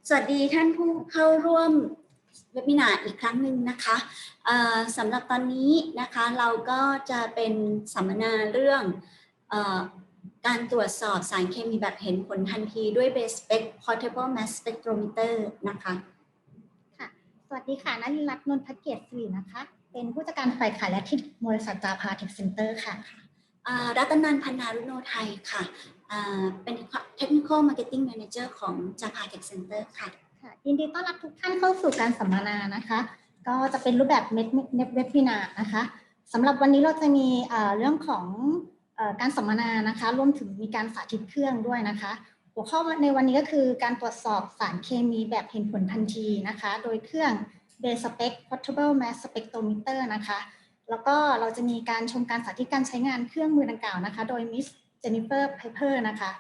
สวัสดีท่านผู้เข้าร่วมเวบินาร์อีกครั้งหนึ่งนะคะสำหรับตอนนี้นะคะเราก็จะเป็นสัมมนาเรื่องการตรวจสอบสารเคมีแบบเห็นผลทันทีด้วย BaySpec Portable Mass Spectrometer นะคะค่ะสวัสดีค่ะณลินรัตน์ นนทเกียรติศิรินะคะเป็นผู้จัดการฝ่ายขายและที่บริษัทจาภาเทคเซ็นเตอร์ค่ะรัตนันท์ พันนารุโนไทยค่ะเป็น Technical Marketing Manager ของจาภาเทคเซ็นเตอร์ค่ะยินดีต้อนรับทุกท่านเข้าสู่การสัมมนานะคะก็จะเป็นรูปแบบเว็บบินาร์นะคะสำหรับวันนี้เราจะมีเรื่องของการสัมมนานะคะรวมถึงมีการสาธิตเครื่องด้วยนะคะหัวข้อในวันนี้ก็คือการตรวจสอบสารเคมีแบบเห็นผลทันทีนะคะโดยเครื่อง BaySpec Portable Mass Spectrometer นะคะแล้วก็เราจะมีการชมการสาธิตการใช้งานเครื่องมือดังกล่าวนะคะโดยมิสเจนนิเฟอร์ไพเพอร์นะคะ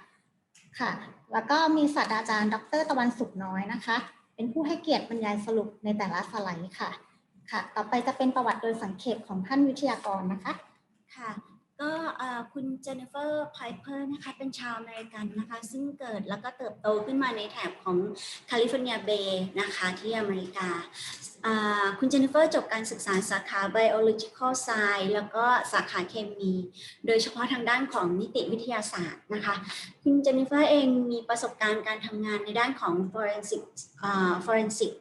ค่ะแล้วก็มีศาสตราจารย์ดร.ตะวันสุขน้อยนะคะเป็นผู้ให้เกียรติบรรยายสรุปในแต่ละสไลด์ค่ะต่อไปจะเป็นประวัติโดยสังเขปของท่านวิทยากรนะคะค่ะก็คุณเจนนิเฟอร์ไพเพอร์นะคะเป็นชาวอเมริกันนะคะซึ่งเกิดแล้วก็เติบโตขึ้นมาในแถบของแคลิฟอร์เนียเบย์นะคะที่อเมริกาคุณเจนนิเฟอร์จบการศึกษาสาขา Biological Science แล้วก็สาขาเคมีโดยเฉพาะทางด้านของนิติวิทยาศาสตร์นะคะคุณเจนนิเฟอร์เองมีประสบการณ์การทำงานในด้านของ forensic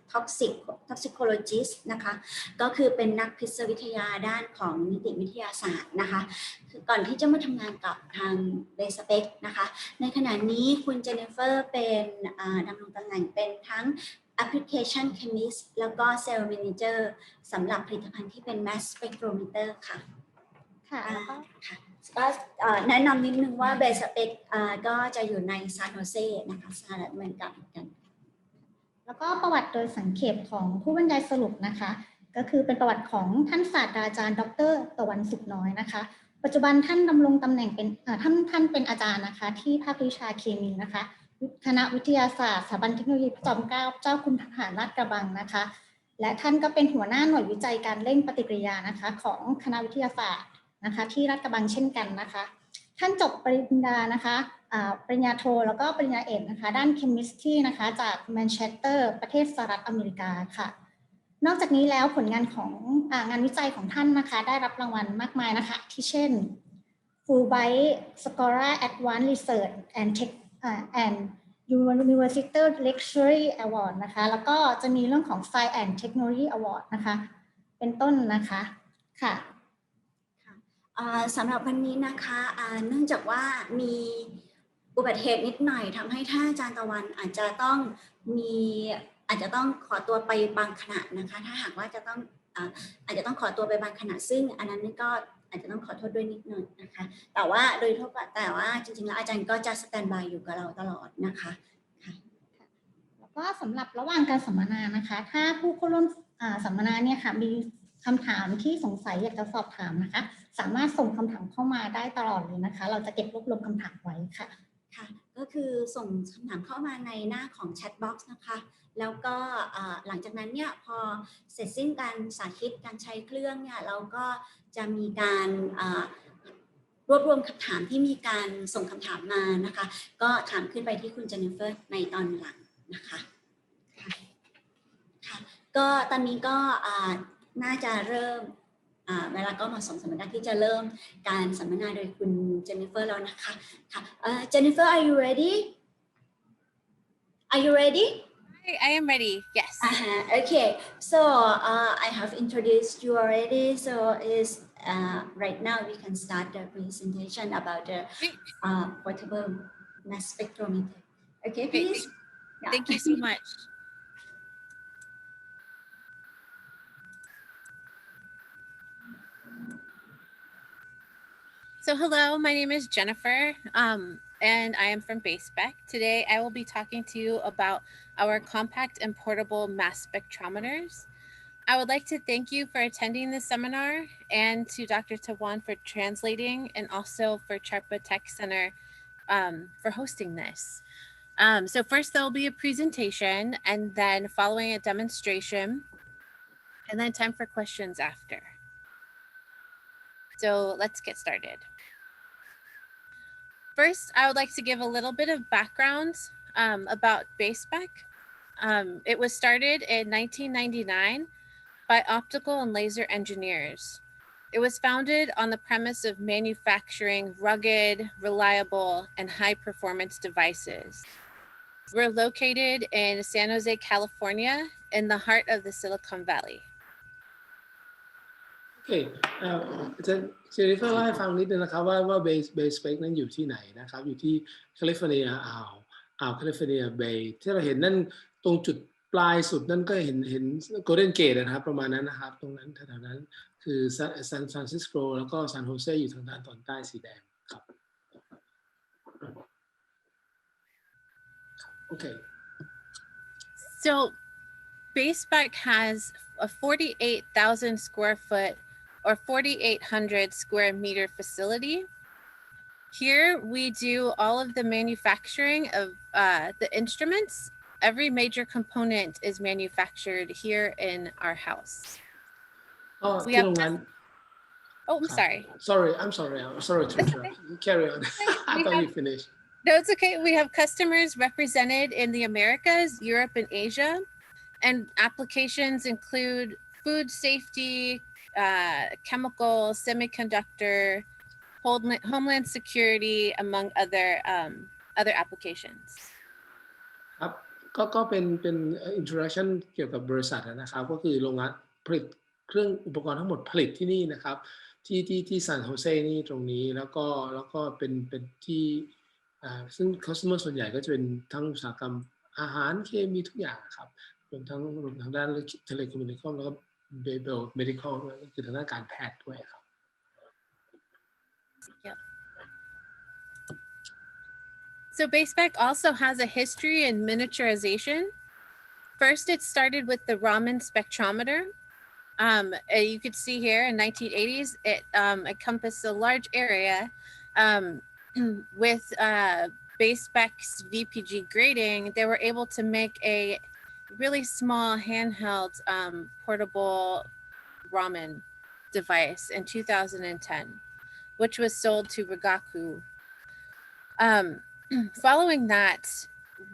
toxicologist นะคะก็คือเป็นนักพิษวิทยาด้านของนิติวิทยาศาสตร์นะคะคือก่อนที่จะมาทำงานกับทาง BaySpec นะคะในขณะนี้คุณเจนนิเฟอร์เป็นดำรงตำแหน่งเป็นทั้ง Application Chemist แล้วก็ Sales Manager สำหรับผลิตภัณฑ์ที่เป็น Mass Spectrometer ค่ะแล้วก็แนะนำนิดนึงว่า BaySpec ก็จะอยู่ในซานโฮเซนะคะสหรัฐอเมริกาเหมือนกันแล้วก็ประวัติโดยสังเขปของผู้บรรยายสรุปนะคะก็คือเป็นประวัติของท่านศาสตราจารย์ดร.ตะวันสุขน้อยนะคะปัจจุบันท่านดำรงตำแหน่งเป็นท่านเป็นอาจารย์นะคะที่ภาควิชาเคมีนะคะคณะวิทยาศาสตร์สถาบันเทคโนโลยีพระจอมเกล้าเจ้าคุณทหารลาดกระบังนะคะและท่านก็เป็นหัวหน้าหน่วยวิจัยการเร่งปฏิกิริยานะคะของคณะวิทยาศาสตร์นะคะที่ลาดกระบังเช่นกันนะคะท่านจบปริญญานะคะปริญญาโทแล้วก็ปริญญาเอกนะคะด้านเคมิสตรีนะคะจากแมนเชสเตอร์ประเทศสหรัฐอเมริกาค่ะนอกจากนี้แล้วผลงานของงานวิจัยของท่านนะคะได้รับรางวัลมากมายนะคะที่เช่น Fulbright Scholar Advanced Research and University Lecturing Award นะคะแล้วก็จะมีเรื่องของ Science and Technology Award นะคะเป็นต้นนะคะค่ะสำหรับวันนี้นะคะเนื่องจากว่ามีอุบัติเหตุนิดหน่อยทำให้ท่านอาจารย์ตะวันอาจจะต้องขอตัวไปบางขณะนะคะถ้าหากว่าอาจจะต้องขอตัวไปบางขณะซึ่งอันนั้นก็อาจจะต้องขอโทษด้วยนิดหน่อยนะคะแต่ว่าโดยทั่วไปแต่ว่าจริงๆแล้วอาจารย์ก็จะสแตนบายอยู่กับเราตลอดนะคะแล้วก็สำหรับระหว่างการสัมมนานะคะถ้าผู้เข้าร่วมสัมมนาเนี่ยค่ะมีคำถามที่สงสัยอยากจะสอบถามนะคะสามารถส่งคำถามเข้ามาได้ตลอดเลยนะคะเราจะเก็บรวบรวมคำถามไว้ค่ะก็คือส่งคำถามเข้ามาในหน้าของแชทบ็อกซ์นะคะแล้วก็หลังจากนั้นเนี่ยพอเสร็จสิ้นการสาธิตการใช้เครื่องเนี่ยเราก็จะมีการรวบรวมคำถามที่มีการส่งคำถามมานะคะก็ถามขึ้นไปที่คุณเจนนิเฟอร์ในตอนหลังนะคะค่ะก็ตอนนี้ก็น่าจะเริ่มเวลาก็เหมาะสมสำหรับที่จะเริ่มการสัมมนาโดยคุณเจนนิเฟอร์แล้วนะคะค่ะJennifer are you ready I am ready yes okay so I have introduced you already so right now we can start the presentation about the portable mass spectrometer okay please thank you so much So hello, my name is Jennifer, and I am from BaySpec. Today, I will be talking to you about our compact and portable mass spectrometers. I would like to thank you for attending this seminar and to Dr. Tawan for translating and also for Charpa Tech Center for hosting this. So first, there will be a presentation and then following a demonstration and then time for questions after. So let's get started. First, I would like to give a little bit of background about BaySpec. It was started in 1999 by optical and laser engineers. It was founded on the premise of manufacturing rugged, reliable, and high-performance devices. We're located in San Jose, California, in the heart of the Silicon Valley. โอเคอาจารย์เจนนิเฟอร์เล่าให้ฟังนิดนึงนะครับว่า BaySpec นั้นอยู่ที่ไหนนะครับอยู่ที่แคลิฟอร์เนียอ่าวแคลิฟอร์เนียเบย์ที่เราเห็นนั่นตรงจุดปลายสุดนั่นก็เห็นโกลเด้นเกตนะครับประมาณนั้นนะครับตรงนั้นแถวๆนั้นคือซานฟรานซิสโกแล้วก็ซานโฮเซอยู่ทางด้านตอนใต้สีแดงครับโอเค So BaySpec has a 48,000 square foot or 4,800 square meter facility. Here we do all of the manufacturing of the instruments. Every major component is manufactured here in our house. We have Oh, I'm sorry. I'm sorry to interrupt. Carry on. I thought you finished. No, it's okay. We have customers represented in the Americas, Europe, and Asia. And applications include food safety, chemical, semiconductor, homeland security, among other applications. ครับก็เป็น introduction เกี่ยวกับบริษัทนะครับก็คือโรงงานผลิตเครื่องอุปกรณ์ทั้งหมดผลิตที่นี่นะครับที่ซานโฮเซนี่ตรงนี้แล้วก็เป็นที่ซึ่ง customer ส่วนใหญ่ก็จะเป็นทั้งอุตสาหกรรมอาหารเคมีทุกอย่างครับรวมทางด้านเทเลคอมมิวนิเคชันแล้วก็ medical ด้วยก็คือทางด้านการแพทย์ด้วยครับ Yep. So BaySpec also has a history in miniaturization. First, it started with the Raman spectrometer. You could see here in 1980s, it encompassed a large area with BaySpec's VPG grading. They were able to make a really small handheld portable Raman device in 2010, which was sold to Rigaku. Following that,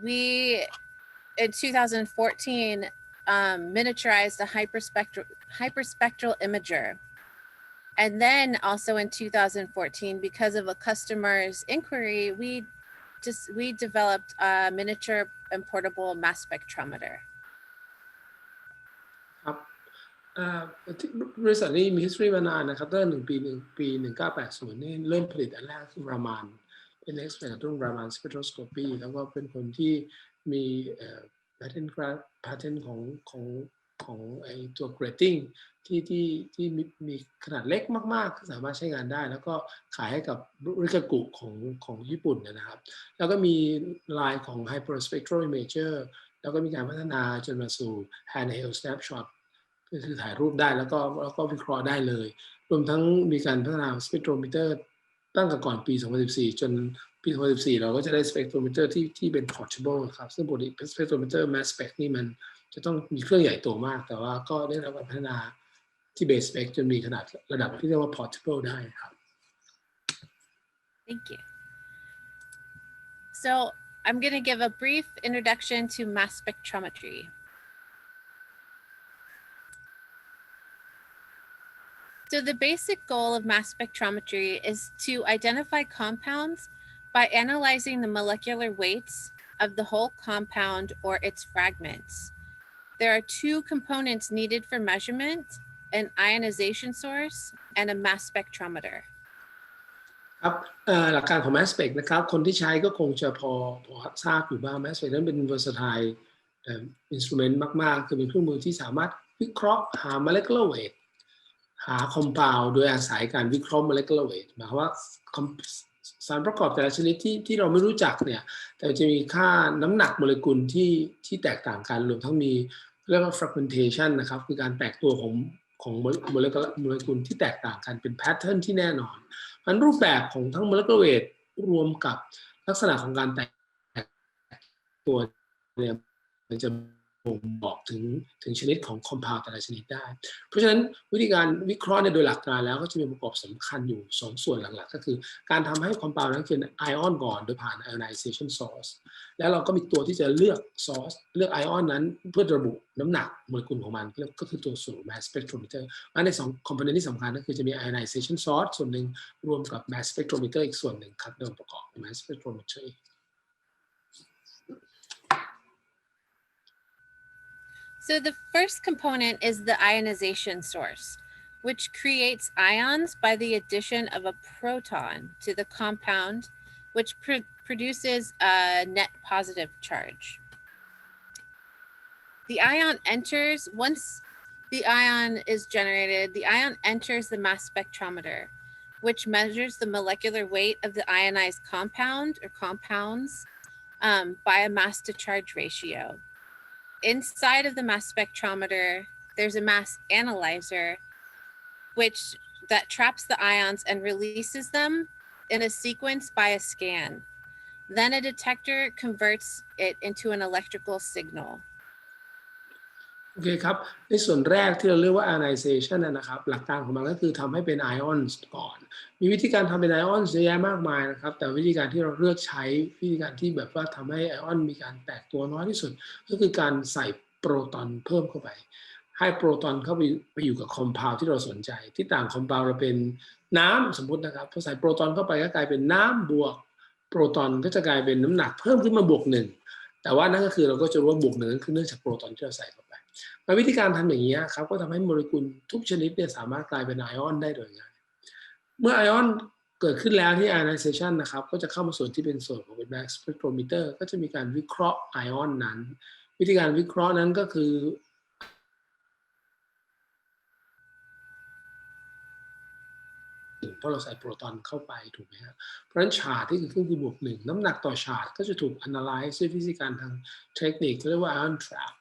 we, in 2014, miniaturized a hyperspectral imager. And then also in 2014, because of a customer's inquiry, we developed a miniature and portable mass spectrometer. ครับบริษัทนี้มี history มานานนะครับตั้งแต่ปี 1980 นี่เริ่มผลิตอันแรกคือรามานเป็น expert รุ่น Raman spectroscopy แล้วก็เป็นคนที่มีpatent ของไอตัว grading ที่มีขนาดเล็กมากๆสามารถใช้งานได้แล้วก็ขายให้กับริกากุของญี่ปุ่นนะครับแล้วก็มีลายของ hyperspectral imager แล้วก็มีการพัฒนาจนมาสู่ handheld snapshot ก็คือถ่ายรูปได้แล้วก็วิเคราะห์ได้เลยรวมทั้งมีการพัฒนา spectrometer ตั้งแต่ก่อนปี 2014 จนปี 2014 เราก็จะได้ spectrometer ที่เป็น portable ครับซึ่งปกติ spectrometer mass spec นี่มันจะต้องมีเครื่องใหญ่โตมากแต่ว่าก็ได้รับการพัฒนาที่ BaySpec จนมีขนาดระดับที่เรียกว่า portable ได้ครับ Thank you. So I'm going to give a brief introduction to mass spectrometry. So the basic goal of mass spectrometry is to identify compounds by analyzing the molecular weights of the whole compound or its fragments. There are two components needed for measurement: an ionization source and a mass spectrometer. ครับหลักการของ mass spec นะครับคนที่ใช้ก็คงจะพอทราบอยู่บ้าง mass spec นั้นเป็น versatile instrument มากๆคือเป็นเครื่องมือที่สามารถวิเคราะห์หา molecular weight หา compound โดยอาศัยการวิเคราะห์ molecular weight หมายความว่าสารประกอบแต่ละชนิดที่เราไม่รู้จักเนี่ยแต่จะมีค่าน้ำหนักโมเลกุลที่แตกต่างกันรวมทั้งมีเรียกว่า fragmentation นะครับคือการแตกตัวของโมเลกุลที่แตกต่างกันเป็น pattern ที่แน่นอนอันรูปแบบของทั้ง molecular weight รวมกับลักษณะของการแตกตัวเนี่ยมันจะ บอกถึงชนิดของคอมเพลแต่ละชนิดได้เพราะฉะนั้นวิธีการวิเคราะห์เนี่ยโดยหลักการแล้วก็จะมีองค์ประกอบสำคัญอยู่2ส่วนหลักๆก็คือการทำให้คอมเพลนั้นเป็นไอออนก่อนโดยผ่าน ionization source แล้วเราก็มีตัวที่จะเลือก source เลือกไอออนนั้นเพื่อระบุน้ำหนักโมเลกุลของมันก็คือตัวสูตร mass spectrometer อันใน2 component ที่สำคัญก็คือจะมี ionization source ส่วนหนึ่งรวมกับ mass spectrometer อีกส่วนหนึ่งครับโดยประกอบ mass spectrometer So the first component is the ionization source, which creates ions by the addition of a proton to the compound, which produces a net positive charge. The ion enters, once the ion is generated, the ion enters the mass spectrometer, which measures the molecular weight of the ionized compound or compounds by a mass to charge ratio. Inside of the mass spectrometer, there's a mass analyzer, that traps the ions and releases them in a sequence by a scan. Then a detector converts it into an electrical signal. โอเคครับในส่วนแรกที่เราเรียกว่า ionization นะครับหลักการของมันก็คือทำให้เป็น ions ก่อนมีวิธีการทำเป็น ions เยอะแยะมากมายนะครับแต่วิธีการที่เราเลือกใช้วิธีการที่แบบว่าทำให้ ion มีการแตกตัวน้อยที่สุดก็คือการใส่โปรตอนเพิ่มเข้าไปให้โปรตอนเข้าไปอยู่กับคอมเพลที่เราสนใจที่ต่างคอมเพลเราเป็นน้ำสมมตินะครับพอใส่โปรตอนเข้าไปก็กลายเป็นน้ำบวกโปรตอนก็จะกลายเป็นน้ำหนักเพิ่มขึ้นมาบวก1แต่ว่านั่นก็คือเราก็จะรู้ว่าบวก1คือเนื่องจากโปรตอนที่เราใส่เข้าไปวิธีการทำอย่างนี้ครับก็ทำให้โมเลกุลทุกชนิดเนี่ยสามารถกลายเป็นไอออนได้โดยง่ายเมื่อไอออนเกิดขึ้นแล้วที่ ionization นะครับก็จะเข้ามาส่วนที่เป็นส่วนของ mass spectrometer ก็จะมีการวิเคราะห์ไอออนนั้นวิธีการวิเคราะห์นั้นก็คือเพราะเราใส่โปรตอนเข้าไปถูกไหมครับเพราะฉะนั้นชาร์จที่เกิดขึ้นคือบวก1น้ำหนักต่อชาร์จก็จะถูก analyze ด้วยวิธีการทางเทคนิคเรียกว่า ion trap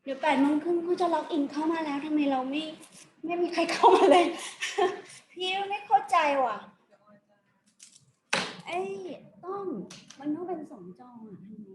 เดี๋ยว8:30เขาจะล็อกอินเข้ามาแล้วทำไมเราไม่มีใครเข้ามาเลย พี่ไม่เข้าใจว่ะไอ้มันต้องเป็น2 จออ่ะทำไม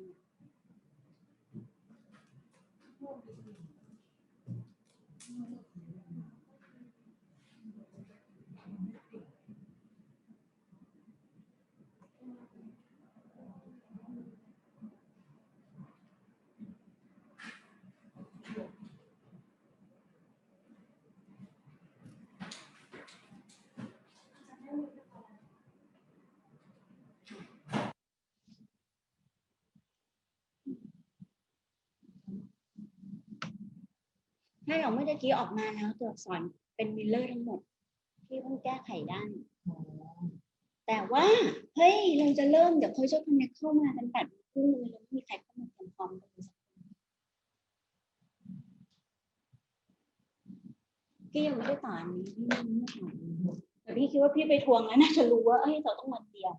ให้เราเมื่อกี้ออกมาแล้วตัวอักษรเป็นมิลเลอร์ทั้งหมดที่เพิ่งแก้ไขได้แต่ว่าเฮ้ยเราจะเริ่มเดี๋ยวเขาจะคอนเนคเข้ามากัน8:30เลยแล้วไม่มีใครเข้ามาคอมกันเลยพี่ยังไม่ได้ต่ออันนี้พี่ไม่ต่อแต่พี่คิดว่าพี่ไปทวงแล้วน่าจะรู้ว่าเอ้ยเราต้องวันเดียว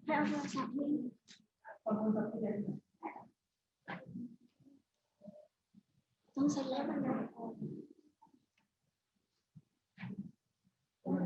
ให้เอาโทรศัพท์พี่ต้องเซ็นแล้วมันนะต้อง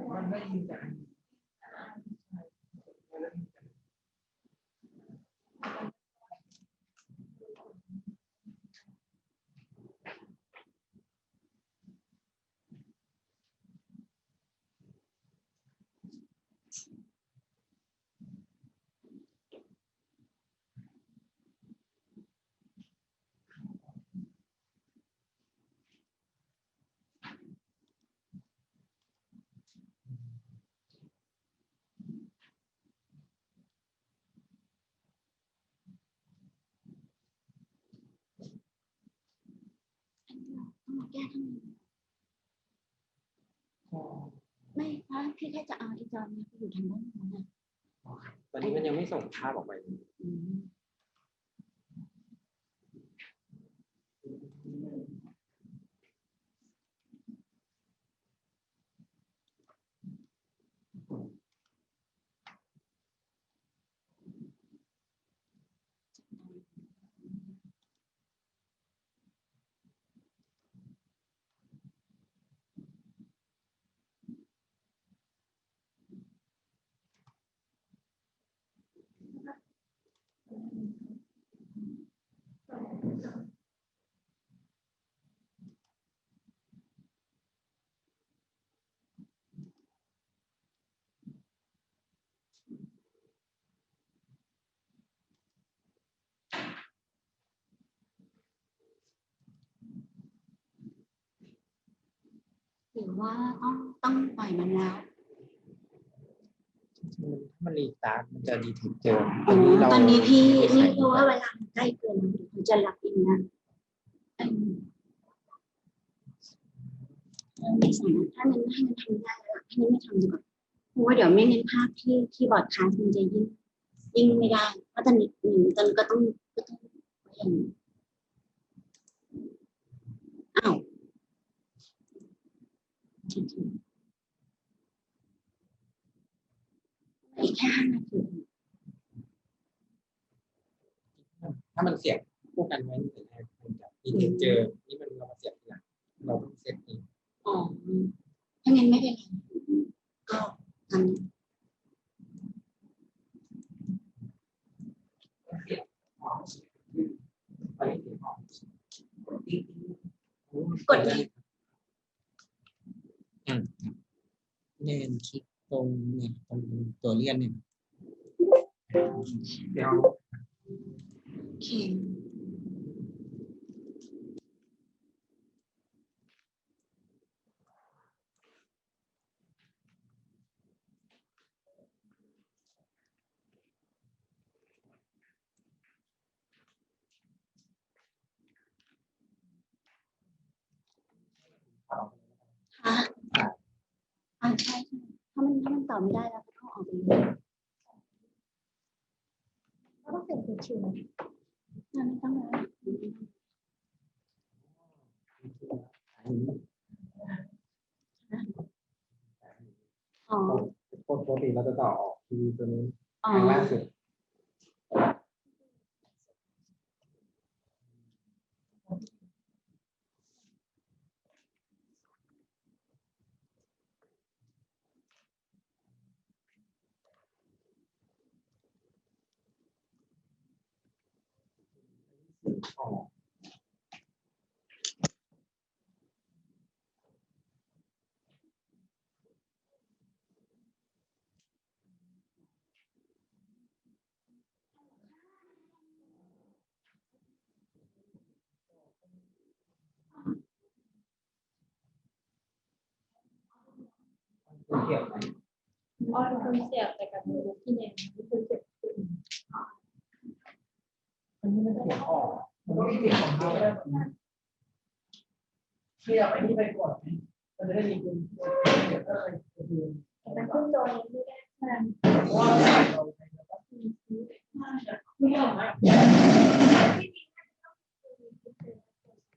มาแก้ทั้งนี้ไม่เพราะพี่แค่จะเอาไอ้จอนี้ไปอยู่ทางด้านโน้นน่ะ ตอนนี้มันยังไม่ส่งภาพออกไปหรือว่าต้องปล่อยมันแล้ว ถ้ามันรีสตาร์ทมันจะดีเทคเจอ ตอนนี้พี่เพราะว่าเวลามันใกล้เกินมันจะหลับอินนะไม่สามารถถ้ามันให้มันทำได้แล้วให้มันไม่ทำดีกว่าเพราะว่าเดี๋ยวไม่งั้นภาพที่บอร์ดคาสมันจะยิ่งไม่ได้เพราะตอนนี้ตอนก็ต้องอย่างอ้าวอีกแค่5 นาที ถ้ามันเสียบคู่กันไว้ตั้งแต่แรกมันจะดีเทคเจอนี่มันเรามาเสียบทีหลังเราต้องเซตเอง อ๋อถ้างั้นไม่เป็นไรก็ทำกดเลย เน้นคลิกตรงเนี่ยตรงตัวเลื่อนเนี่ยเดี๋ยว โอเค ใช่ถ้ามันต่อไม่ได้แล้วก็ต้องออกไปเลย เราต้องเปลี่ยนเป็นชื่อไหม ไม่ต้องแล้วอ๋อ ปกติเราจะต่อออกทีวีตัวนี้ อ๋อ ครั้งล่าสุดออกเทียบไหม อ้อยคนเสียบแต่กับมือที่เนี่ยไม่เคยเจ็บขึ้น อันนี้มันเสียงออกมันไม่เสียงของเราเทียบไอ้นี่ไปก่อนมันจะได้มีคุณเดี๋ยวก็ไปดู มันขึ้นจอนี้ไม่ได้ขนาด ว่าเราไม่ออกไหม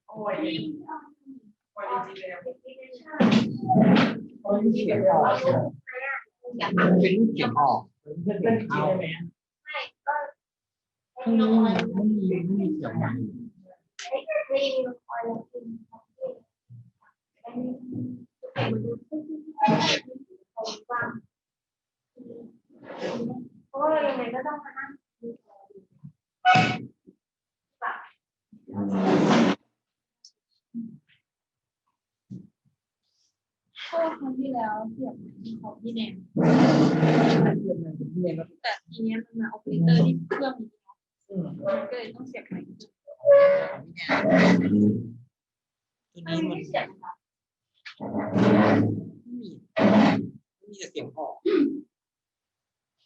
โอ้ยโอ้ยจริงๆแล้วโอ้ยเสียงออกเป็นเสียงออกเป็นเข้าไม่มีเสียงมันเพราะว่ายังไงก็ต้องมานั่งเพราะว่าครั้งที่แล้วเสียบของพี่แนนแต่ทีนี้มันมาออปเปอเรเตอร์ที่เครื่องนี้ก็เลยต้องเสียบใหม่ ตัวนี้มัน ไม่เสียบนะคะ ไม่มีแต่เสียงออก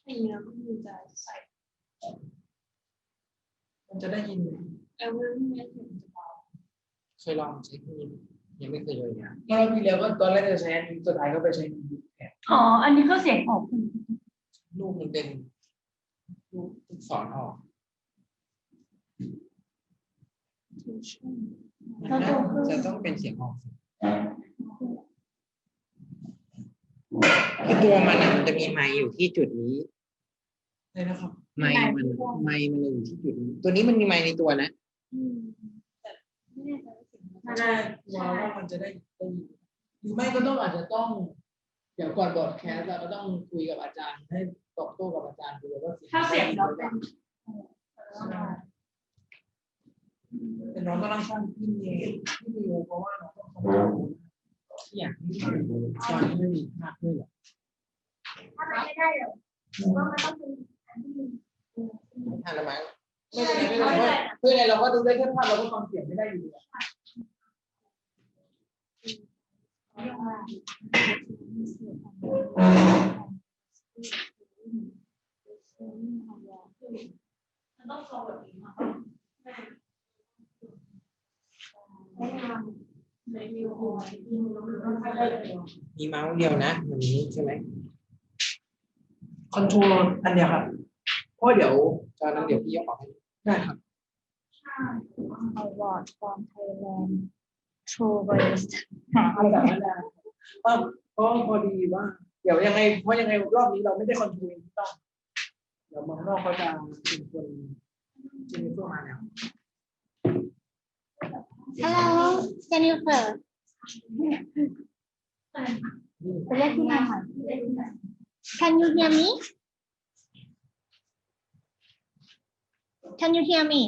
นี่แล้วก็มีจะใส่ มันจะได้ยิน แล้วเรื่องนี้ถึงจะเบา เคยลองใช้ที่ยังไม่เคยเลยนะ รอบที่แล้วก็ตอนแรกจะใช้อันนี้สุดท้ายก็ไปใช้ยูแทน อ๋ออันนี้ก็เสียงออก ลูกมันเป็นลูกสอนออกมันน่าจะต้องเป็นเสียงออกคือตัวมันมันจะมีไมค์อยู่ที่จุดนี้ ใช่นะครับ ไมค์มันอยู่ที่จุดนี้ตัวนี้มันมีไมค์ในตัวนะ แต่ไม่แน่ใจว่าเสียงมัน น่าจะว่ามันจะได้ยินหรือไม่ก็ต้องอาจจะต้องเดี๋ยวก่อนบอร์ดแคสต์เราก็ต้องคุยกับอาจารย์ให้ตอบโต้กับอาจารย์ดูว่า ถ้าเสียงเราเป็น แต่น้องก็ต้องสร้างที่มีเพราะว่าน้องต้องทำงานอย่างที่ตอนนี้ไม่มีภาคด้วยหรอ ถ้าไม่ได้เดี๋ยวว่ามันต้องเป็นอันที่ ทันละมั้ง ไม่เป็นไรเพื่ออะไรเราก็ดูได้แค่ภาพเราก็ฟังเสียงไม่ได้อยู่ดี มันต้องโชว์แบบนี้ในมิวโอได้เลย มีเมาส์เดียวนะวันนี้ใช่ไหม คอนโทรลอันเดียวครับเพราะเดี๋ยว ตอนนั้นเดี๋ยวพี่ยกออกให้ ได้ครับ Award from Thailand Tourist อะไรแบบนั้นนะเพราะพอดีว่าเดี๋ยวยังไงเพราะยังไงรอบนี้เราไม่ได้คอนโทรลที่ต้องเดี๋ยวมองนอกเขาจะเป็นคนจะมีเพื่อมาแล้ว Hello Jennifer ไปเรียกที่มาค่ะ Can you hear me Can you hear me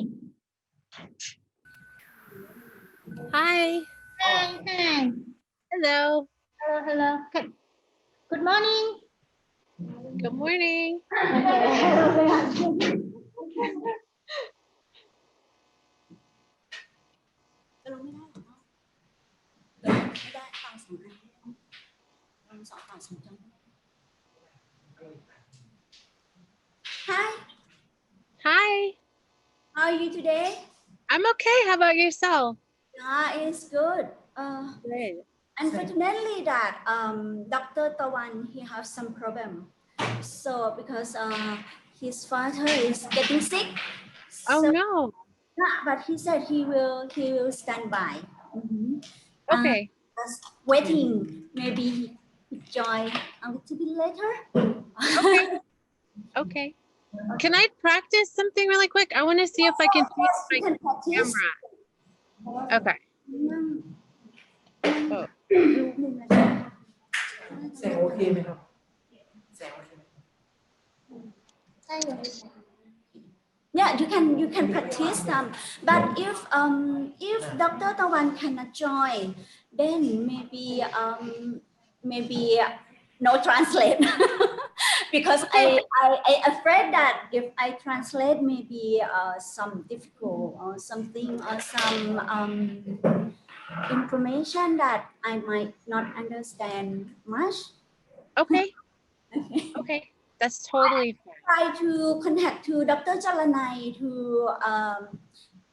Hi. Hi hi Hello. Hello hello Good morning Good morning. จะลงไม่ได้หรอไม่ได้ฟังสองอันฟังสองฝั่งสองจัง Hi Hi. how are you today I'm okay. How about yourself? it's good Good. Unfortunately, that Dr. Tawan he has some problem. So because his father is getting sick. Oh so, no. yeah, but he said he will stand by. Okay. Just waiting. Maybe he could join a little bit later. Okay. Okay. Can I practice something really quick? I want to see if I can change Yes, you my can practice. camera. Okay. Oh. แสงโอเคไหมครับแสงโอเคไหม Yeah, you can practice them. But if Dr. Tawan cannot join, then maybe no translate. Because I afraid that if I translate maybe some difficult or something or some information that I might not understand much. Okay. Okay. That's totally fine. Try to contact to Dr. Chalanai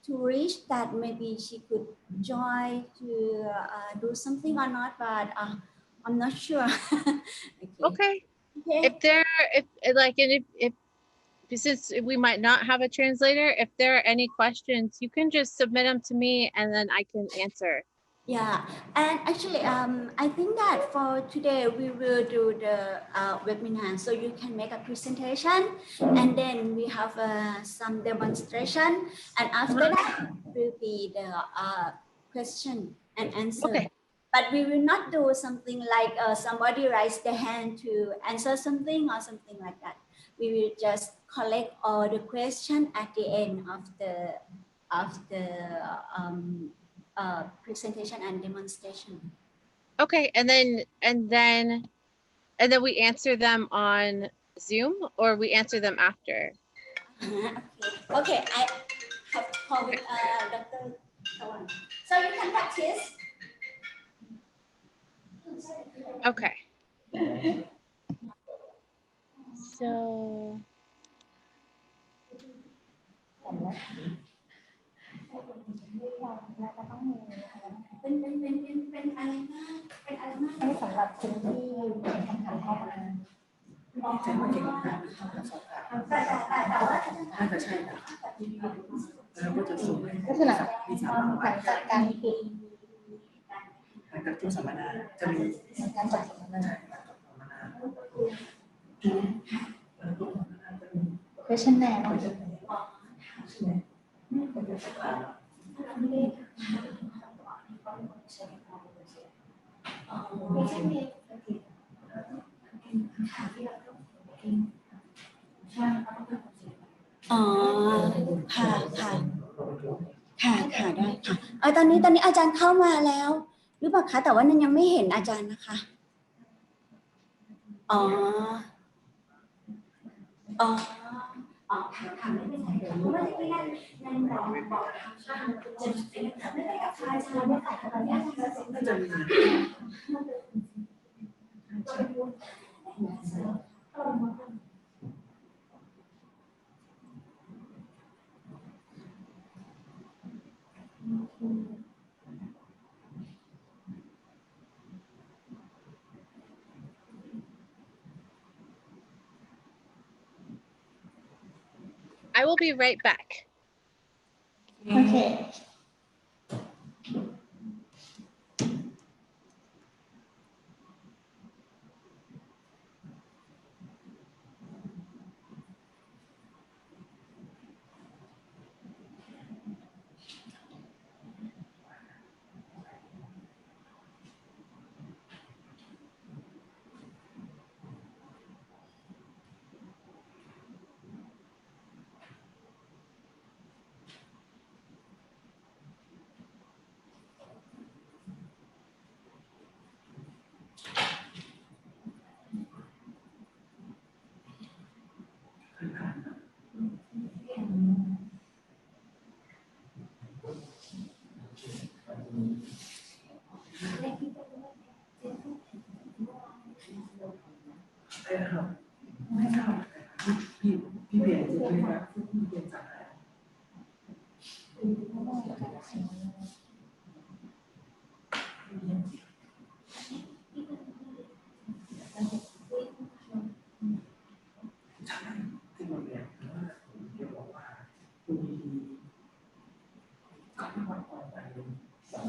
to reach that maybe she could join to do something or not, but I'm not sure. Okay. Okay. If since we might not have a translator, if there are any questions, you can just submit them to me and then I can answer. Yeah, and actually, I think that for today we will do the webinar, so you can make a presentation, and then we have some demonstration, and after that will be the question and answer. Okay. But we will not do something like somebody raise their hand to answer something or something like that. We will just collect all the question at the end of the presentation and demonstration. Okay. And then we answer them on Zoom or we answer them after. Okay, I have to call with Dr. Tawan. So you can practice. Okay. Soเป็นอะไรมากเป็นอะไรมาก อันนี้สำหรับคนที่มีคำถามเข้ามา ใช้มาเก่งมากสอบถามน่าจะใช่นะแล้วก็จะส่ง ก็คือหลังจากการปิด หลังจากช่วงสัมมนาจะมี การจัดสัมมนา questionnaire อ๋อค่ะค่ะได้ค่ะตอนนี้อาจารย์เข้ามาแล้วหรือเปล่าคะแต่ว่านั้นยังไม่เห็นอาจารย์นะคะอ๋อค่ะไม่เป็นไรค่ะเพราะว่าเมื่อกี้นั่นบอกทางช่างจะไม่ได้กับอาจารย์ไม่ใส่เข้าไปเนี่ย น่าจะมี I will be right back. โอเค โ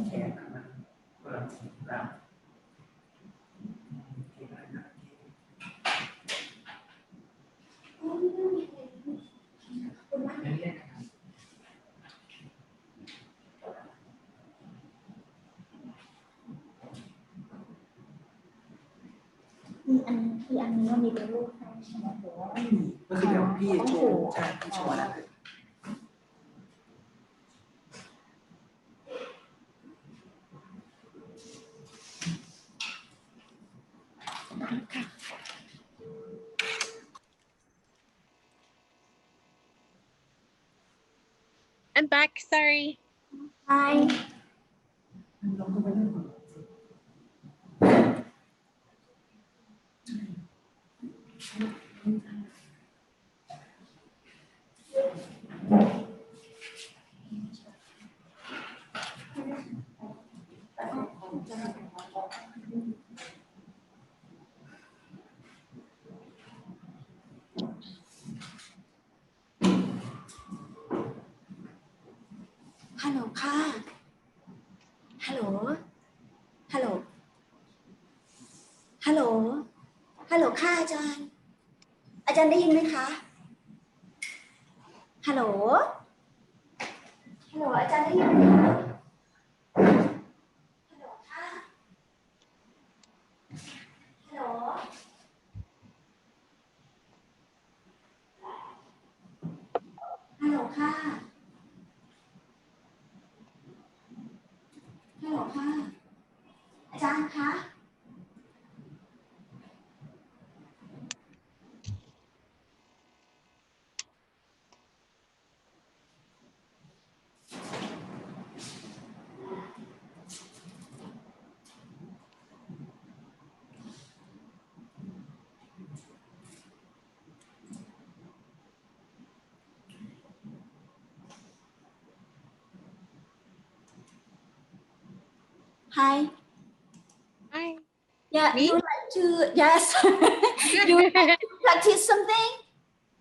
แขนนะเปิดแล้ว อันนี้มันมีเป็นรูปให้ใช่ไหมหรือว่า ก็คือเดี๋ยวพี่โชว์ใช่พี่โชว์แล้ว I'm back. Sorry. Hi ฮัลโหลค่ะฮัลโหลฮัลโหลฮัลโหลฮัลโหลค่ะอาจารย์ได้ยินไหมคะฮัลโหลฮัลโหลอาจารย์ได้ยินไหมคะฮัลโหลค่ะฮัลโหลฮัลโหลค่ะฮัลโหลค่ะอาจารย์คะ Hi. Hi. Yeah, Me? you like to, yes. You like to practice something?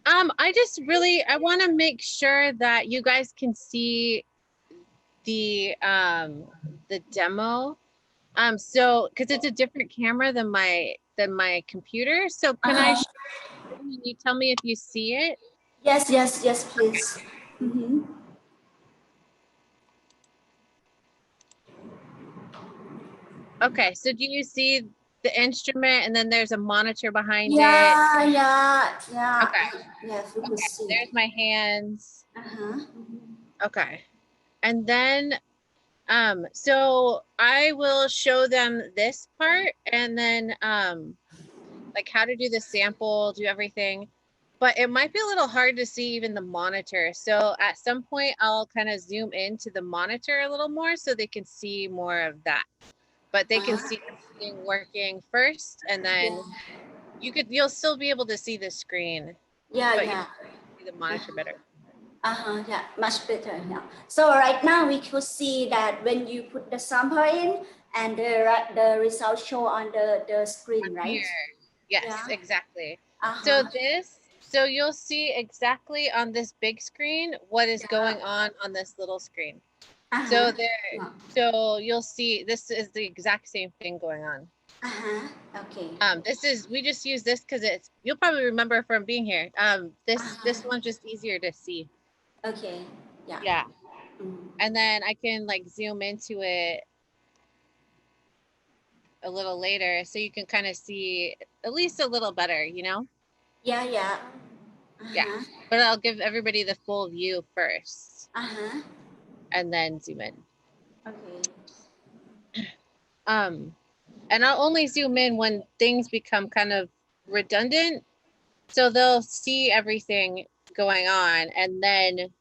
I want to make sure that you guys can see the demo. So because it's a different camera than my computer. So can I show you and you tell me if you see it? Yes, please. Mm-hmm. Okay, so do you see the instrument and then there's a monitor behind it? Yeah. Okay. Yes, we could see. There's my hands. Uh-huh. Okay. And then so I will show them this part and then like how to do the sample, do everything. But it might be a little hard to see even the monitor. So at some point I'll kind of zoom into the monitor a little more so they can see more of that. But they can see everything working first and then you'll still be able to see the screen. Yeah. But you can see the monitor better. Yeah, much better. Yeah. So right now we could see that when you put the sample in and the results show on the screen, right? Here. Yes, Yeah. exactly. Uh-huh. So you'll see exactly on this big screen what is going on this little screen. Uh-huh. So you'll see this is the exact same thing going on. Okay. We just use this because you'll probably remember from being here. This one's just easier to see. Okay. Yeah. Yeah. And then I can like zoom into it a little later so you can kind of see at least a little better, you know? Yeah. Yeah. But I'll give everybody the full view first. And then zoom in. Okay. And I'll only zoom in when things become kind of redundant. So they'll see everything going on and then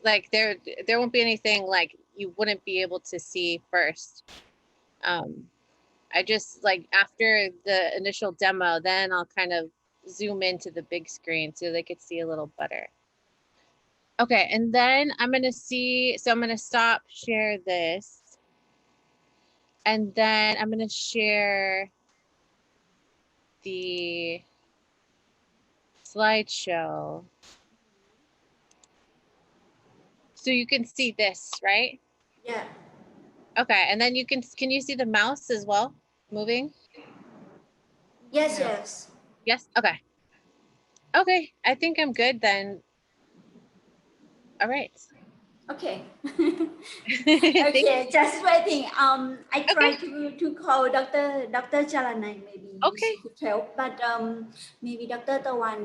like there won't be anything like you wouldn't be able to see first. I just like after the initial demo, then I'll kind of zoom into the big screen so they could see a little better. Okay, and then I'm going to stop share this. And then I'm going to share the slideshow. So you can see this, right? Yeah. Okay, and then can you see the mouse as well moving? Yes, Yeah. yes. Yes. Okay. Okay, I think I'm good then. All right. Okay. Thank you. Okay, just waiting. I Okay. tried to call Dr. Chalanay. Maybe Okay. she could help, but maybe Dr. Tawan,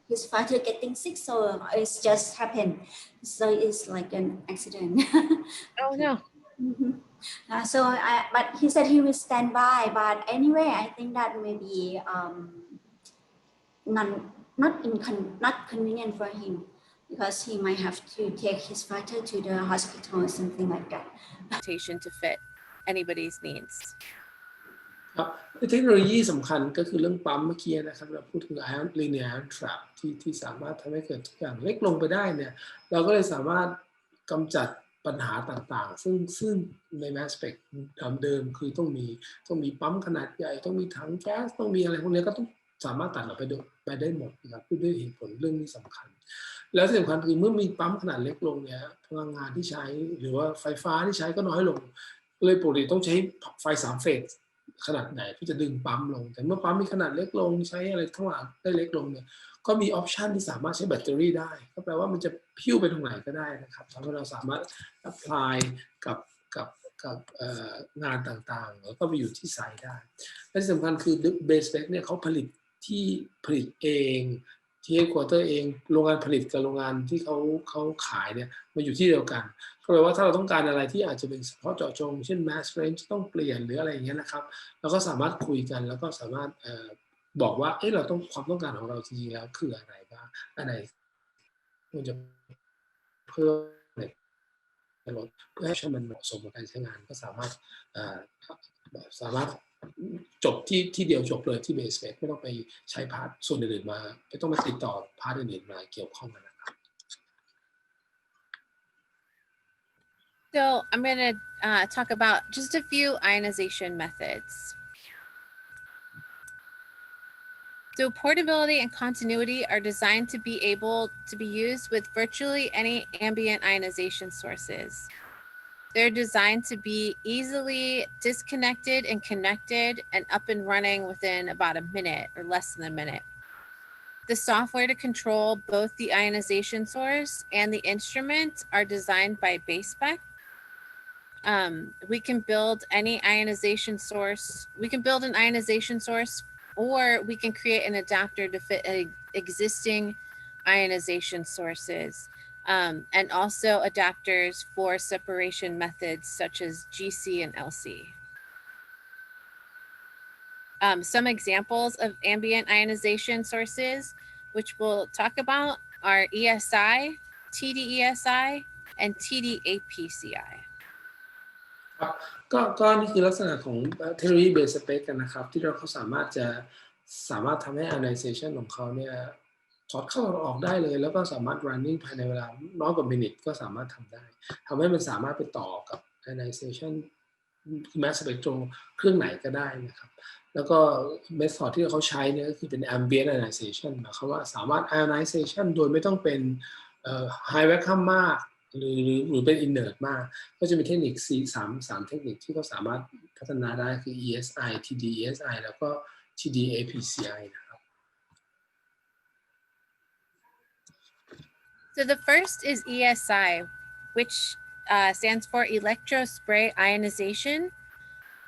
his father getting sick, so it's just happened. So it's like an accident. Oh no. Mhm. But he said he will stand by. But anyway, I think that maybe not convenient for him because he might have to take his father to the hospital or something like that. To fit anybody's needs. ครับเทคโนโลยีสำคัญก็คือเรื่องปั๊มเมื่อกี้นะครับเราพูดถึง ion linear ion trap ที่สามารถทำให้เกิดทุกอย่างเล็กลงไปได้เนี่ยเราก็เลยสามารถกำจัดปัญหาต่างๆซึ่งใน mass spec เดิมคือต้องมีปั๊มขนาดใหญ่ต้องมีถังแก๊สต้องมีอะไรพวกนี้ก็ต้องสามารถตัดออกไปได้หมดนะครับด้วยเหตุผลเรื่องนี้สำคัญแล้วที่สำคัญคือเมื่อมีปั๊มขนาดเล็กลงเนี่ยพลังงานที่ใช้หรือว่าไฟฟ้าที่ใช้ก็น้อยลงเลยปกติต้องใช้ไฟ3 เฟสขนาดไหนที่จะดึงปั๊มลงแต่เมื่อปั๊มมีขนาดเล็กลงใช้อะไรข้างหลังได้เล็กลงเนี่ยก็มีออปชันที่สามารถใช้แบตเตอรี่ได้ก็แปลว่ามันจะพิ้วไปตรงไหนก็ได้นะครับทำให้เราสามารถ apply กับงานต่างๆแล้วก็ไปอยู่ที่ไซต์ได้และที่สำคัญคือ BaySpec เนี่ยเขาผลิตเองที่ headquarter เองโรงงานผลิตกับโรงงานที่เขาขายเนี่ยมาอยู่ที่เดียวกันก็แปลว่าถ้าเราต้องการอะไรที่อาจจะเป็นเฉพาะเจาะจงเช่น mass range ต้องเปลี่ยนหรืออะไรอย่างเงี้ยนะครับเราก็สามารถคุยกันแล้วก็สามารถบอกว่าเราความต้องการของเราจริงๆแล้วคืออะไรบ้างอะไรควรจะเพิ่มเพื่อให้มันเหมาะสมกับการใช้งานก็สามารถจบที่เดียวจบเลยที่ BaySpec ไม่ต้องไปใช้พาร์ทส่วนอื่นๆมาไม่ต้องมาติดต่อพาร์ทอื่นๆมาเกี่ยวข้องกันนะครับ So I'm going to talk about just a few ionization methods. So portability and continuity are designed to be able to be used with virtually any ambient ionization sources. They're designed to be easily disconnected and connected and up and running within about a minute or less than a minute. The software to control both the ionization source and the instrument are designed by BaySpec. We can build any ionization source. We can build an ionization source, or we can create an adapter to fit existing ionization sources, and also adapters for separation methods such as GC and LC. Some examples of ambient ionization sources, which we'll talk about, are ESI, TDESI, and TDAPCI. ก็นี่คือลักษณะของเทคโนโลยี BaySpec กันนะครับที่เขาสามารถทำให้ ionization ของเขาเนี่ยถอดเข้าออกได้เลยแล้วก็สามารถ running ภายในเวลาน้อยกว่ามินิก็สามารถทำได้ทำให้มันสามารถไปต่อกับ ionization mass spectrum เครื่องไหนก็ได้นะครับแล้วก็ method ที่เขาใช้เนี่ยก็คือเป็น ambient ionization หมายความว่าสามารถ ionization โดยไม่ต้องเป็นhigh vacuum มากหรือเป็น inert มากก็จะมีเทคนิค3เทคนิคที่เขาสามารถพัฒนาได้คือ ESI TDESI แล้วก็ TDAPCI นะครับ So the first is ESI, which stands for electrospray ionization,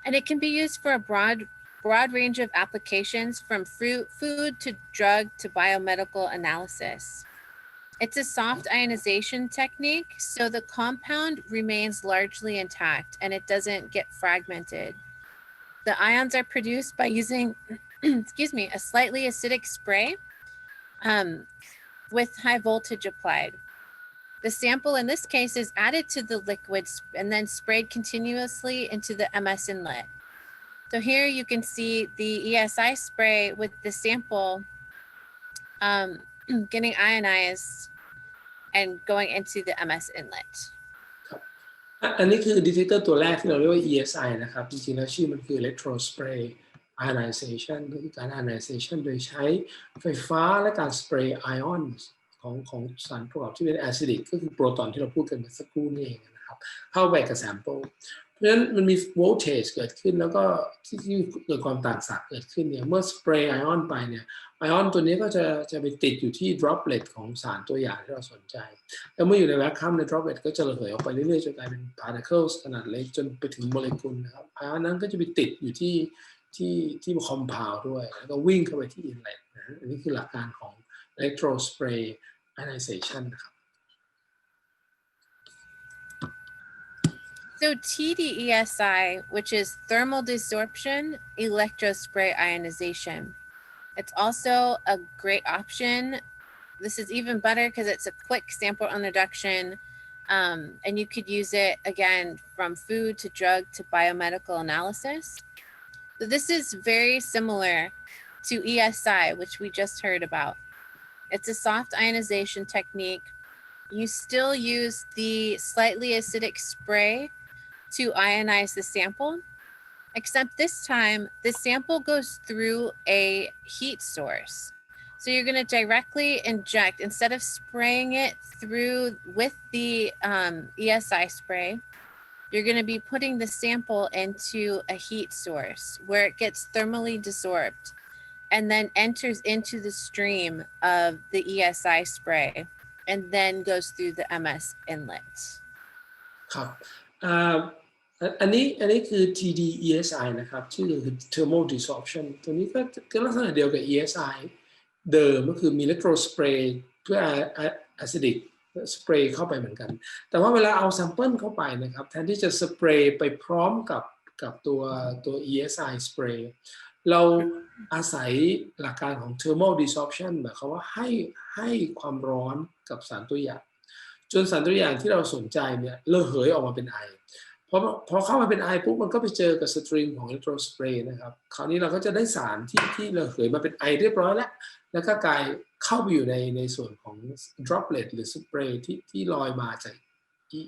and it can be used for a broad range of applications from food to drug to biomedical analysis. It's a soft ionization technique, so the compound remains largely intact and it doesn't get fragmented. The ions are produced by using, a slightly acidic spray with high voltage applied. The sample in this case is added to the liquid and then sprayed continuously into the MS inlet. So here you can see the ESI spray with the sample getting ionized and going into the MS inlet. อันนี้คือ detector ตัวแรกที่เราเรียกว่า ESI นะครับจริงๆแล้วชื่อมันคือ electrospray ionization ก็คือการ ionization โดยใช้ไฟฟ้าและการสเปรย์ไอออนของสารประกอบที่เป็น acidic ก็คือโปรตอนที่เราพูดกันเมื่อสักครู่นี้เองนะครับ นะครับเข้าไปกับ sample เพราะฉะนั้นมันมี voltage เกิดขึ้นแล้วก็ที่เกิดความต่างศักย์เกิดขึ้นเนี่ยเมื่อสเปรย์ไอออนไปเนี่ยไอออนตัวนี้ก็จะไปติดอยู่ที่ droplet ของสารตัวอย่างที่เราสนใจแล้วเมื่ออยู่ในแวคคัมใน droplet ก็จะระเหยออกไปเรื่อยๆจนกลายเป็น particles ขนาดเล็กจนไปถึงโมเลกุลนะครับไอออนนั้นก็จะไปติดอยู่ที่คอมเพลด์ด้วยแล้วก็วิ่งเข้าไปที่ inlet นะอันนี้คือหลักการของ electro spray ionization นะครับ So TDESI, which is thermal desorption electrospray ionization. It's also a great option. This is even better because it's a quick sample introduction, and you could use it again from food to drug to biomedical analysis. So this is very similar to ESI, which we just heard about. It's a soft ionization technique. You still use the slightly acidic spray to ionize the sample, except this time the sample goes through a heat source. So you're going to directly inject, instead of spraying it through with the ESI spray, you're going to be putting the sample into a heat source where it gets thermally desorbed and then enters into the stream of the ESI spray and then goes through the MS inlet. ครับอันนี้คือ TDESI นะครับชื่อคือ thermal desorption ตัวนี้ก็ลักษณะเดียวกับ ESI เดิมก็คือมี electro spray เพื่อ acidic spray เข้าไปเหมือนกันแต่ว่าเวลาเอา sample เข้าไปนะครับแทนที่จะสเปรย์ไปพร้อมกับตัว ESI spray เราอาศัยหลักการของ thermal desorption หมายความว่าให้ความร้อนกับสารตัวอย่างจนสารตัวอย่างที่เราสนใจเนี่ยระเหยออกมาเป็นไอพอเข้ามาเป็นไอปุ๊บมันก็ไปเจอกับสตรีมของ electro spray นะครับคราวนี้เราก็จะได้สารที่ระเหยมาเป็นไอเรียบร้อยแล้วก็กลายเข้าไปอยู่ในส่วนของ droplet หรือสเปรย์ที่ลอยมาจาก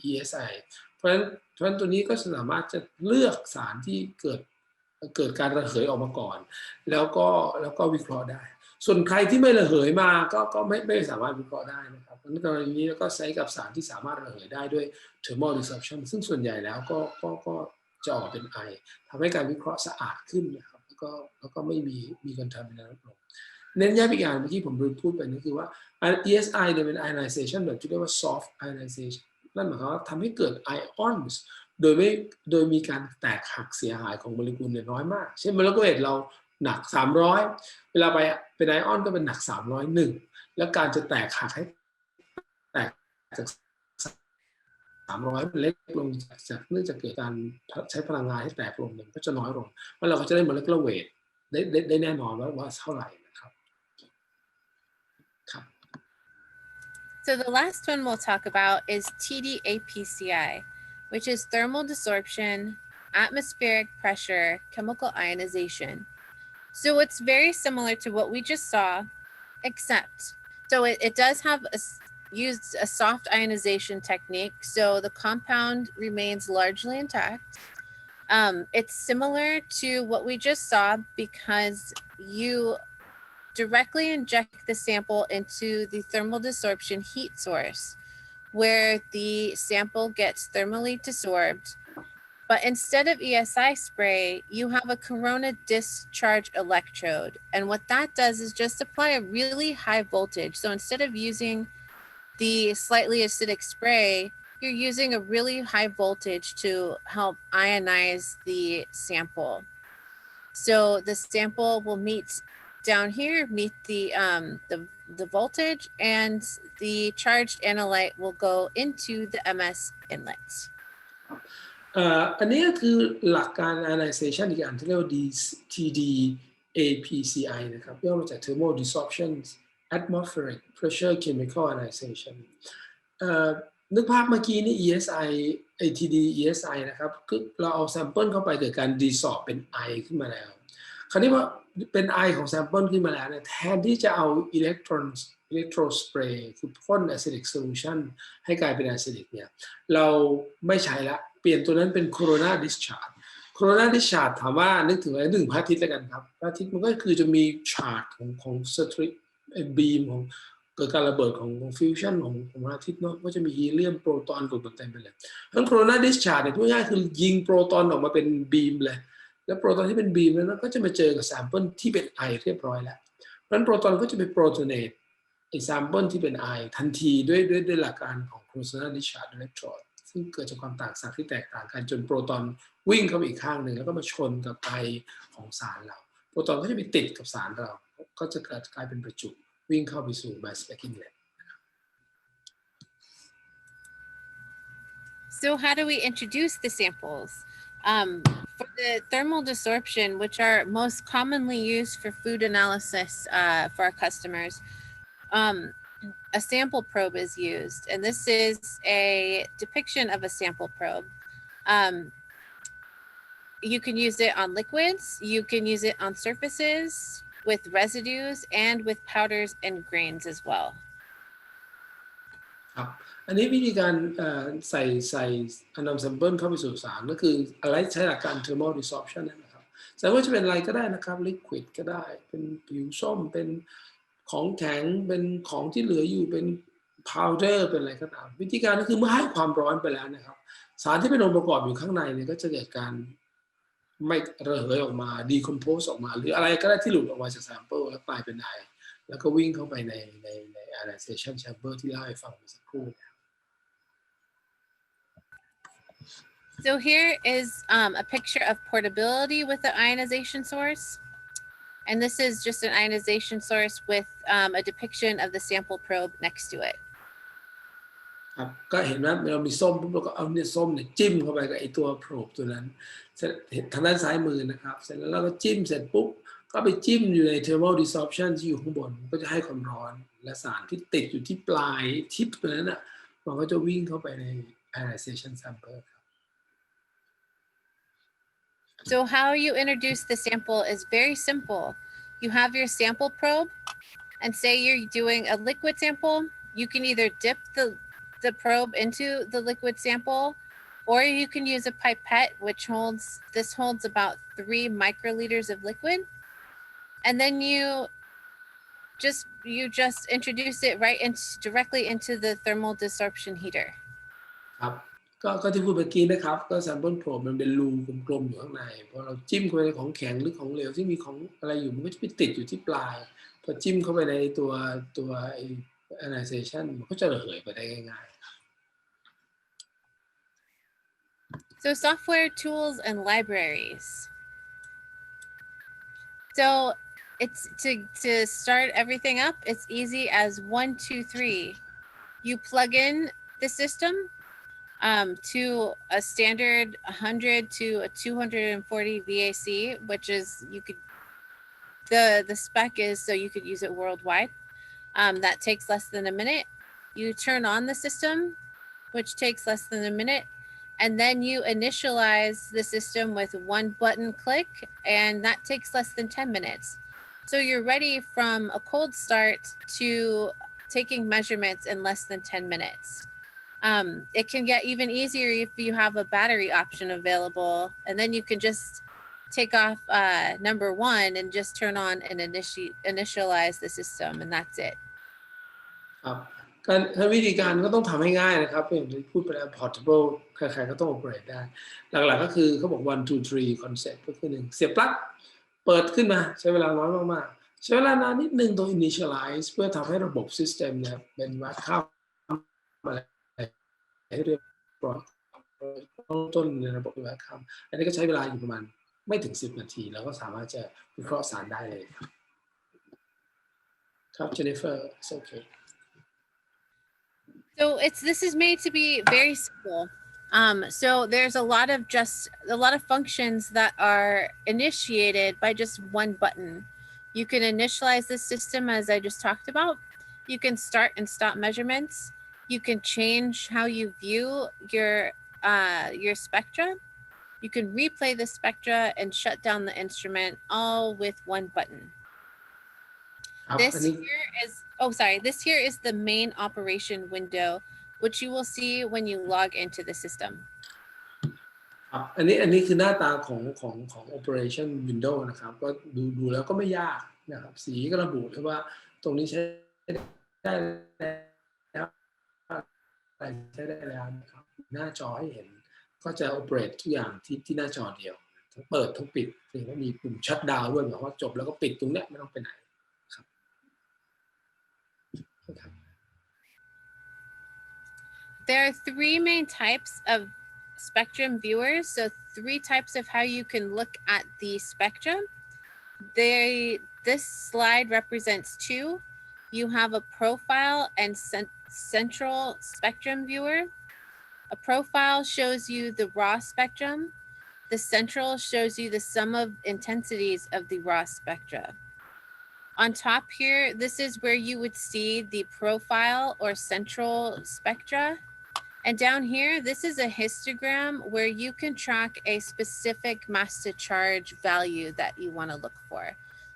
ESI เพราะฉะนั้นตัวนี้ก็สามารถจะเลือกสารที่เกิดการระเหยออกมาก่อนแล้วก็วิเคราะห์ได้ส่วนใครที่ไม่ระเหยมาก็ไม่สามารถวิเคราะห์ได้นะครับในกรณีนี้เราก็ใช้กับสารที่สามารถระเหยได้ด้วย thermal desorption ซึ่งส่วนใหญ่แล้วก็จะออกเป็นไอทำให้การวิเคราะห์สะอาดขึ้นนะครับแล้วก็ไม่มีการทำในนั้นลงเน้นย้ำอีกอย่างเมื่อกี้ผมลืมพูดไปนี่คือว่า ESI เนี่ยเป็น ionization แบบที่เรียกว่า soft ionization นั่นหมายความว่าทำให้เกิด ions โดยมีการแตกหักเสียหายของโมเลกุลเนี่ยน้อยมากเช่นโมเลกุลเราหนัก300เวลาไปเป็นไอออนก็เป็นหนัก301แล้วการจะแตกหักให้แตกจาก300เป็นเล็กลงจากเนื่องจากเกิดการใช้พลังงานให้แตกลงมันก็จะน้อยลงว่าเราก็จะได้โมเลกุลเวทได้แน่นอนว่าเท่าไหร่นะครับครับ So the last one we'll talk about is TDAPCI, which is thermal desorption, atmospheric pressure, chemical ionization. So it's very similar to what we just saw, except, so it does have used a soft ionization technique. So the compound remains largely intact. It's similar to what we just saw because you directly inject the sample into the thermal desorption heat source where the sample gets thermally desorbed. But instead of ESI spray, you have a corona discharge electrode. And what that does is just apply a really high voltage. So instead of using the slightly acidic spray, you're using a really high voltage to help ionize the sample. So the sample will meet down here, meet the voltage, and the charged analyte will go into the MS inlet. อันนี้ก็คือหลักการ ionization อีกอันที่เรียกว่า TDAPCI นะครับย่อมาจาก thermal desorption atmospheric pressure chemical ionization นึกภาพเมื่อกี้นี่ ESI TDESI นะครับคือเราเอา sample เข้าไปเกิดการ desorb เป็นไอขึ้นมาแล้วคราวนี้ว่าเป็นไอของ sample ขึ้นมาแล้วเนี่ยแทนที่จะเอา electro spray คือพ่น acidic solution ให้กลายเป็น acidic เนี่ยเราไม่ใช้ละเปลี่ยนตัวนั้นเป็น corona discharge corona discharge ถามว่านึกถึงอะไรนึกถึงพระอาทิตย์แล้วกันครับพระอาทิตย์มันก็คือจะมี charge ของ stream beam เกิดการระเบิดของฟิวชั่นของพระอาทิตย์เนาะก็จะมีฮีเลียมโปรตอนหลุดมาเต็มไปเลยทั้งโคโรนาดิสชาร์จเนี่ยพูดง่ายคือยิงโปรตอนออกมาเป็นบีมเลยแล้วโปรตอนที่เป็นบีมนั้นก็จะมาเจอกับแซมเปิลที่เป็นไอเรียบร้อยแล้วเพราะฉะนั้นโปรตอนก็จะไปโปรโตเนตไอแซมเปิลที่เป็นไอทันทีด้วยหลักการของโคโรนาดิสชาร์จอิเล็กโทรดซึ่งเกิดจากความต่างศักย์ที่แตกต่างกันจนโปรตอนวิ่งเข้าไปอีกข้างหนึ่งแล้วก็มาชนกับไอของสารเราโปรตอนก็จะไปติดกับสารเราก็จะกลายเป็นประจุวิ่งเข้าไปสู่ BaySpec inlet. So how do we introduce the samples? For the thermal desorption, which are most commonly used for food analysis for our customers, a sample probe is used, and this is a depiction of a sample probe. You can use it on liquids, you can use it on surfaces, with residues, and with powders and grains as well. ครับอันนี้วิธีการใส่นำแซมเปิลเข้าไปสู่สารก็คืออะไรใช้หลักการ thermal desorption นั่นนะครับแสดงว่าจะเป็นอะไรก็ได้นะครับ liquid ก็ได้เป็นผิวส้มเป็นของแข็งเป็นของที่เหลืออยู่เป็น powder เป็นอะไรก็ตามวิธีการก็คือเมื่อให้ความร้อนไปแล้วนะครับสารที่เป็นองค์ประกอบอยู่ข้างในเนี่ยก็จะเกิดการไม่ระเหยออกมา decompose ออกมาหรืออะไรก็ได้ที่หลุดออกมาจาก sample แล้วกลายเป็นไอแล้วก็วิ่งเข้าไปใน ionization chamber ที่เล่าให้ฟังเมื่อสักครู่ So here is a picture of portability with the ionization source. And this is just an ionization source with a depiction of the sample probe next to it. ครับก็เห็นว่าเรามีส้มปุ๊บเราก็เอาเนี่ยส้มเนี่ยจิ้มเข้าไปกับไอตัวโพรบตัวนั้นทางด้านซ้ายมือนะครับเสร็จแล้วเราก็จิ้มเสร็จปุ๊บก็ไปจิ้มอยู่ใน thermal desorption ที่อยู่ข้างบนก็จะให้ความร้อนและสารที่ติดอยู่ที่ปลายทิปตัวนั้นอ่ะมันก็จะวิ่งเข้าไปใน ionization sample ครับ So how you introduce the sample is very simple. You have your sample probe, and say you're doing a liquid sample, you can either dip the probe into the liquid sample, or you can use a pipette, which holds about 3 microliters of liquid, and then you just introduce it directly into the thermal desorption heater. ครับก็ที่พูดเมื่อกี้นะครับก็ sample probe มันเป็นรูกลมๆอยู่ข้างในพอเราจิ้มเข้าไปในของแข็งหรือของเหลวที่มีของอะไรอยู่มันก็จะไปติดอยู่ที่ปลายพอจิ้มเข้าไปในตัว ionization มันก็จะระเหยไปได้ง่ายๆ So software tools and libraries. So it's to start everything up, it's easy as 1, 2, 3. You plug in the system to a standard 100 to a 240 VAC, which is the spec is so you could use it worldwide. That takes less than a minute. You turn on the system, which takes less than a minute, and then you initialize the system with 1 button click, and that takes less than 10 minutes. So you're ready from a cold start to taking measurements in less than 10 minutes. It can get even easier if you have a battery option available, and then you can just take off number 1 and just turn on and initialize the system, and that's it. การวิธีการก็ต้องทำให้ง่ายนะครับอย่างที่พูดไปแล้ว portable ใครๆก็ต้อง operate ได้หลักๆก็คือเขาบอก 1 2 3 concept ก็คือ1เสียบปลั๊กเปิดขึ้นมาใช้เวลาน้อยมากๆใช้เวลานานนิดนึงตรง initialize เพื่อทำให้ระบบ system เนี่ยเป็นวัดค่าอะไรให้เรียบร้อยต้นในระบบวัดค่าอันนี้ก็ใช้เวลาอยู่ประมาณไม่ถึง10 นาทีแล้วก็สามารถจะวิเคราะห์สารได้เลยครับ Jennifer it's okay So this is made to be very simple. So there's a lot of functions that are initiated by just 1 button. You can initialize the system as I just talked about. You can start and stop measurements. You can change how you view your spectra. You can replay the spectra and shut down the instrument all with 1 button. This here is the main operation window, which you will see when you log into the system. อันนี้คือหน้าตาของ operation window นะครับก็ดูแล้วก็ไม่ยากนะครับสีก็ระบุเลยว่าตรงนี้ใช้ ได้แล้วอะไรใช้ได้แล้วนะครับหน้าจอให้เห็นก็จะโอเปเรตทุกอย่างที่หน้าจอเดียวทั้งเปิดทั้งปิดเห็นว่ามีปุ่มชัตดาวน์ด้วยหมายความว่าจบแล้วก็ปิดตรงเนี้ยไม่ต้องไปไหนครับ There are three main types of spectrum viewers. So 3 types of how you can look at the spectrum. This slide represents 2. You have a profile and central spectrum viewer. A profile shows you the raw spectrum. The central shows you the sum of intensities of the raw spectra. On top here, this is where you would see the profile or central spectra. And down here, this is a histogram where you can track a specific mass to charge value that you want to look for.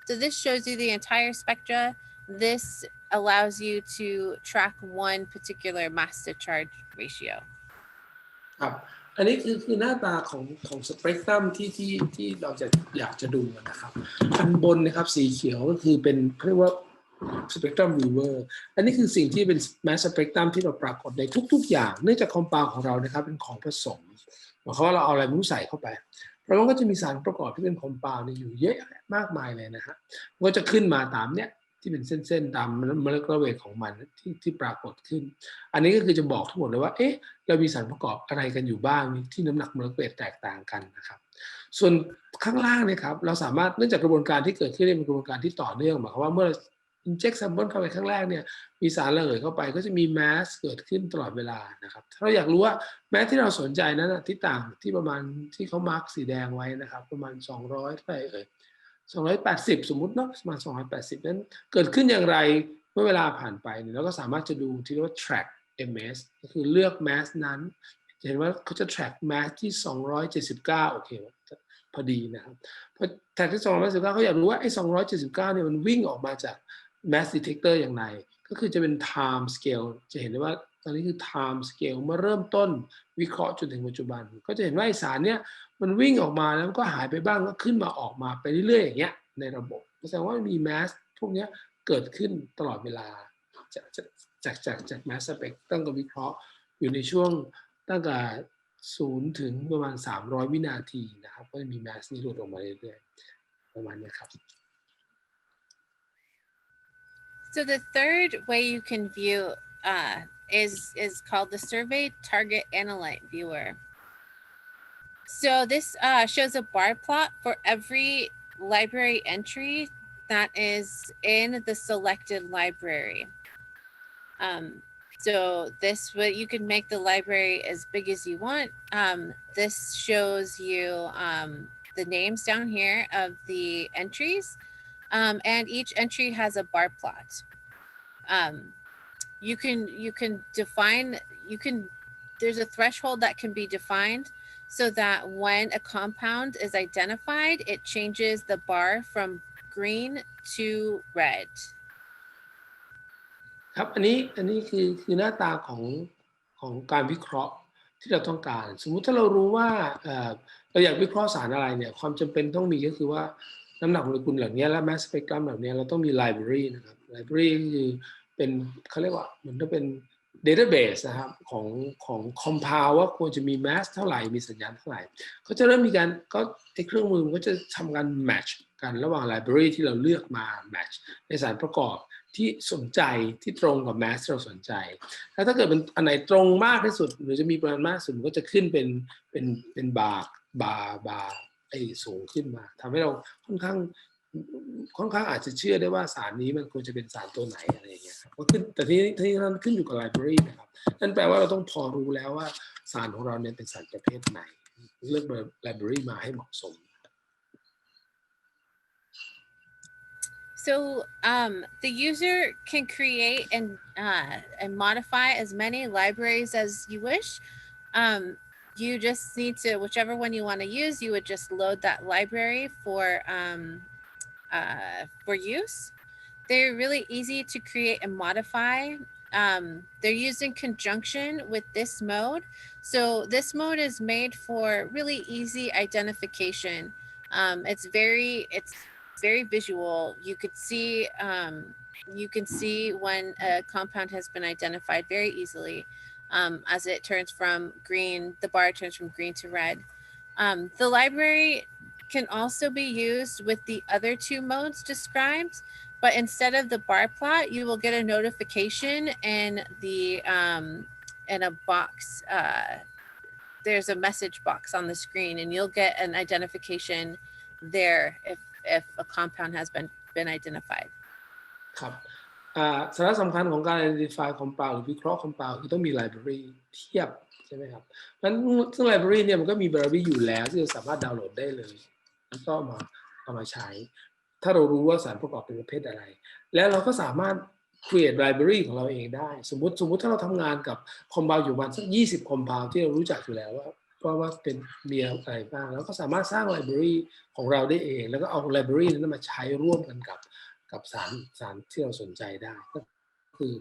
So this shows you the entire spectra. This allows you to track one particular mass to charge ratio. ครับอันนี้คือหน้าตาของสเปกตรัมที่เราจะอยากจะดูนะครับอันบนนะครับสีเขียวก็คือเป็นเรียกว่าสเปกตรัมวิวเวอร์อันนี้คือสิ่งที่เป็นแมสสเปกตรัมที่เราปรากฏในทุกๆอย่างเนื่องจากคอมเปาน์ของเรานะครับเป็นของผสมหมายความว่าเราเอาอะไรไม่รู้ใส่เข้าไปแล้วมันก็จะมีสารประกอบที่เป็นคอมเปาน์อยู่เยอะมากมายเลยนะฮะก็จะขึ้นมาตามเนี้ยที่เป็นเส้นๆตามโมเลกุลาร์เวทของมันที่ปรากฏขึ้นอันนี้ก็คือจะบอกทั้งหมดเลยว่าเอ๊ะเรามีสารประกอบอะไรกันอยู่บ้างที่น้ำหนักโมเลกุลาร์เวทแตกต่างกันนะครับส่วนข้างล่างเนี่ยครับเราสามารถเนื่องจากกระบวนการที่เกิดขึ้นเป็นกระบวนการที่ต่อเนื่องหมายความว่าเมื่อ inject sample เข้าไปข้างแรกเนี่ยมีสารระเหยเข้าไปก็จะมี mass เกิดขึ้นตลอดเวลานะครับถ้าเราอยากรู้ว่าแม้ที่เราสนใจนั้นที่ต่างที่ประมาณที่เขามาร์กสีแดงไว้นะครับประมาณ200เท่าไหร่เอ่ย280สมมุติเนาะประมาณ280นั้นเกิดขึ้นอย่างไรเมื่อเวลาผ่านไปเนี่ยเราก็สามารถจะดูที่เรียกว่า track ms ก็คือเลือก mass นั้นจะเห็นว่าเขาจะ track mass ที่279โอเคพอดีนะครับพอ track ที่279เขาอยากรู้ว่าไอ้279เนี่ยมันวิ่งออกมาจาก mass detector อย่างไรก็คือจะเป็น time scale จะเห็นได้ว่าตอนนี้คือ time scale เมื่อเริ่มต้นวิเคราะห์จนถึงปัจจุบันก็จะเห็นว่าไอ้สารเนี่ยมันวิ่งออกมาแล้วก็หายไปบ้างก็ขึ้นมาออกมาไปเรื่อยๆอย่างเงี้ยในระบบแสดงว่ามี mass พวกนี้เกิดขึ้นตลอดเวลาจาก mass spec ตั้งแต่วิเคราะห์อยู่ในช่วงตั้งแต่0ถึงประมาณ300วินาทีนะครับก็จะมี mass นี้หลุดออกมาเรื่อยๆประมาณนี้ครับ So the third way you can view is called the Survey Target Analyte Viewer. So this shows a bar plot for every library entry that is in the selected library. So this way you can make the library as big as you want. This shows you the names down here of the entries. And each entry has a bar plot. You can define, there's a threshold that can be defined so that when a compound is identified, it changes the bar from green to red. ครับอันนี้คือหน้าตาของการวิเคราะห์ที่เราต้องการสมมุติถ้าเรารู้ว่าเราอยากวิเคราะห์สารอะไรเนี่ยความจำเป็นต้องมีก็คือว่าน้ำหนักโมเลกุลเหล่านี้และ mass spectrum เหล่านี้เราต้องมี library นะครับ library คือเป็นเขาเรียกว่าเหมือนจะเป็น database นะครับของ compound ว่าควรจะมี mass เท่าไหร่มีสัญญาณเท่าไหร่เขาจะเริ่มมีการก็เครื่องมือก็จะทำการ match กันระหว่าง library ที่เราเลือกมา match ในสารประกอบที่สนใจที่ตรงกับ mass ที่เราสนใจแล้วถ้าเกิดเป็นอันไหนตรงมากที่สุดหรือจะมีปริมาณมากสุดมันก็จะขึ้นเป็นบาร์สูงขึ้นมาทำให้เราค่อนข้างอาจจะเชื่อได้ว่าสารนี้มันควรจะเป็นสารตัวไหนอะไรอย่างเงี้ยครับก็ขึ้นแต่ที่นั้นขึ้นอยู่กับ library นะครับนั่นแปลว่าเราต้องพอรู้แล้วว่าสารของเราเนี่ยเป็นสารประเภทไหนเลือก library มาให้เหมาะสมSo the user can create and modify as many libraries as you wish. You just need to, whichever one you want to use, you would just load that library for use. They're really easy to create and modify. They're used in conjunction with this mode. So this mode is made for really easy identification. It's very visual. You could see you can see when a compound has been identified very easily as it turns from green, the bar turns from green to red. The library can also be used with the other two modes described, but instead of the bar plot, you will get a notification in the in a box. There's a message box on the screen, and you'll get an identification there if a compound has been identified. ครับสาระสำคัญของการ identify compound หรือวิเคราะห์ compound คือต้องมี library เทียบใช่ไหมครับงั้นซึ่ง library เนี่ยมันก็มี library อยู่แล้วที่เราสามารถดาวน์โหลดได้เลยแล้วก็เอามาใช้ถ้าเรารู้ว่าสารประกอบเป็นประเภทอะไรแล้วเราก็สามารถ create library ของเราเองได้สมมติถ้าเราทำงานกับ compound อยู่ประมาณสัก20 compound ที่เรารู้จักอยู่แล้วว่าเป็นมีอะไรบ้างแล้วก็สามารถสร้าง library ของเราได้เองแล้วก็เอา library นั้นมาใช้ร่วมกันกับสารที่เราสนใจได้ก็คือ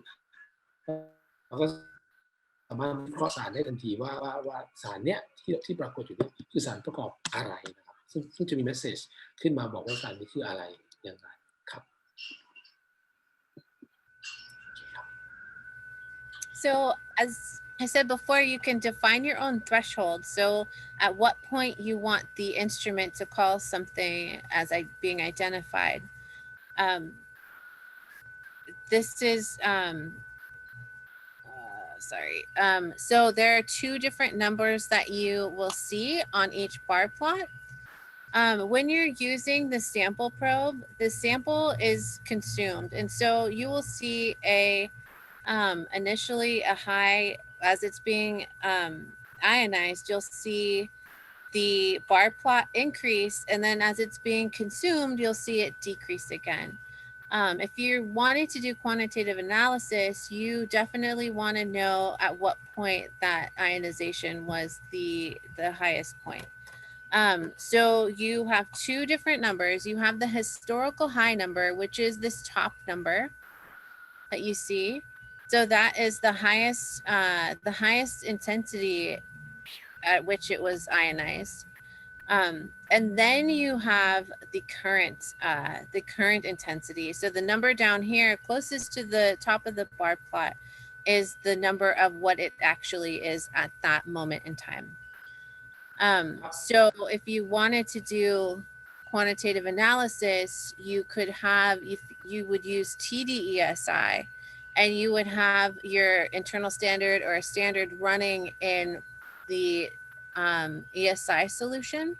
เราก็สามารถวิเคราะห์สารได้ทันทีว่าสารเนี้ยที่ปรากฏอยู่นี่คือสารประกอบอะไรนะครับซึ่งจะมีเมสเซจขึ้นมาบอกว่าสารนี้คืออะไรอย่างไรครับ So as I said before, you can define your own threshold. So at what point you want the instrument to call something as being identified. This is so there are two different numbers that you will see on each bar plot. When you're using the sample probe, the sample is consumed, and so you will see initially a high as it's being ionized. You'll see the bar plot increase, and then as it's being consumed, you'll see it decrease again. If you're wanting to do quantitative analysis, you definitely want to know at what point that ionization was the highest point. So you have two different numbers. You have the historical high number, which is this top number that you see. So that is the highest intensity at which it was ionized. And then you have the current intensity. So the number down here closest to the top of the bar plot is the number of what it actually is at that moment in time. So if you wanted to do quantitative analysis, you could have, you would use TDESI, and you would have your internal standard or a standard running in the ESI solution.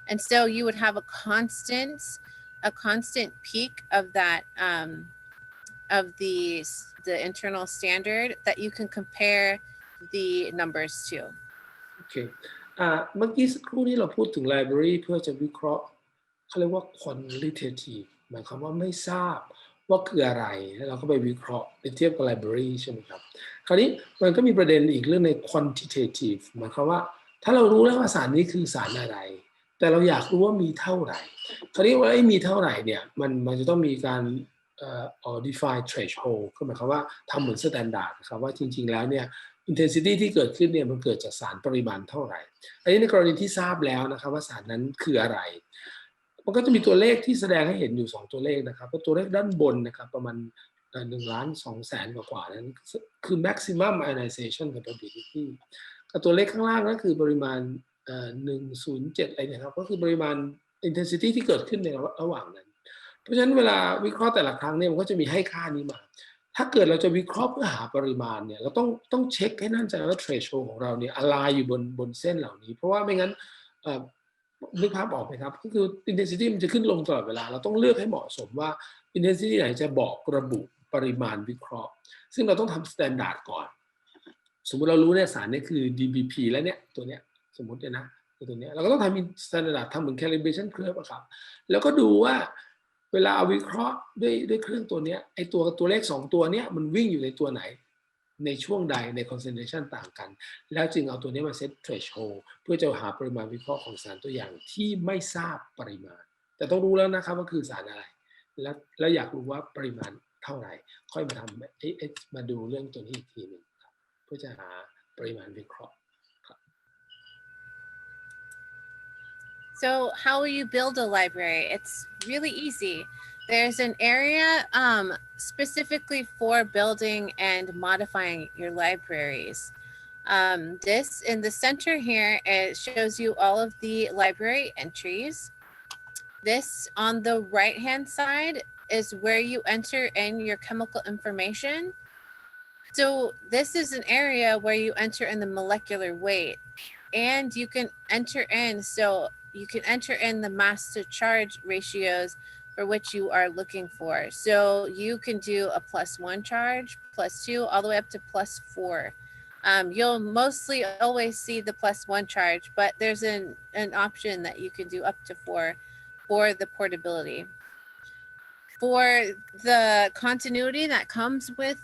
And so you would have a constant peak of that of the internal standard that you can compare the numbers to. Okay. เมื่อกี้สักครู่นี้เราพูดถึง library เพื่อจะวิเคราะห์เขาเรียกว่า quantitative หมายความว่าไม่ทราบว่าคืออะไรแล้วเราก็ไปวิเคราะห์ไปเทียบกับ library ใช่ไหมครับคราวนี้มันก็มีประเด็นอีกเรื่องใน quantitative หมายความว่าถ้าเรารู้แล้วว่าสารนี้คือสารอะไรแต่เราอยากรู้ว่ามีเท่าไหร่คราวนี้ว่ามีเท่าไหร่เนี่ยมันจะต้องมีการdefine threshold ก็หมายความว่าทำเหมือน standard นะครับว่าจริงๆแล้วเนี่ยintensity ที่เกิดขึ้นเนี่ยมันเกิดจากสารปริมาณเท่าไหร่อันนี้ในกรณีที่ทราบแล้วนะครับว่าสารนั้นคืออะไรมันก็จะมีตัวเลขที่แสดงให้เห็นอยู่2ตัวเลขนะครับก็ตัวเลขด้านบนนะครับประมาณ1,200,000 กว่านั้นคือ maximum ionization capability กับตัวเลขข้างล่างก็คือปริมาณ107อะไรเนี่ยครับก็คือปริมาณ intensity ที่เกิดขึ้นในระหว่างนั้นเพราะฉะนั้นเวลาวิเคราะห์แต่ละครั้งเนี่ยมันก็จะมีให้ค่านี้มาถ้าเกิดเราจะวิเคราะห์เพื่อหาปริมาณเนี่ยเราต้องเช็คให้แน่ใจว่า threshold ของเราเนี่ยอะไรอยู่บนเส้นเหล่านี้เพราะว่าไม่งั้นนึกภาพออกไหมครับก็คือ intensity มันจะขึ้นลงตลอดเวลาเราต้องเลือกให้เหมาะสมว่า intensity ไหนจะบอกระบุปริมาณวิเคราะห์ซึ่งเราต้องทำ standard ก่อนสมมุติเรารู้เนี่ยสารเนี่ยคือ dBp แล้วเนี่ยตัวเนี้ยสมมุติเนี่ยนะตัวเนี้ยเราก็ต้องทำ standard ทำเหมือน calibration curve อะครับแล้วก็ดูว่าเวลาเอาวิเคราะห์ด้วยเครื่องตัวนี้ไอตัวเลข2ตัวเนี้ยมันวิ่งอยู่ในตัวไหนในช่วงใดใน concentration ต่างกันแล้วจึงเอาตัวนี้มาเซต threshold เพื่อจะหาปริมาณวิเคราะห์ของสารตัวอย่างที่ไม่ทราบปริมาณแต่ต้องรู้แล้วนะครับว่าคือสารอะไรแล้วอยากรู้ว่าปริมาณเท่าไหร่ค่อยมาทำมาดูเรื่องตัวนี้อีกทีนึงครับเพื่อจะหาปริมาณวิเคราะห์ So how will you build a library? It's really easy. There's an area specifically for building and modifying your libraries. This in the center here, it shows you all of the library entries. This on the right-hand side is where you enter in your chemical information. So this is an area where you enter in the molecular weight, and you can enter in, so you can enter in the mass to charge ratios for which you are looking for. So you can do a +1 charge, +2, all the way up to +4. You'll mostly always see the +1 charge, but there's an option that you can do up to 4 for the portability. For the continuity that comes with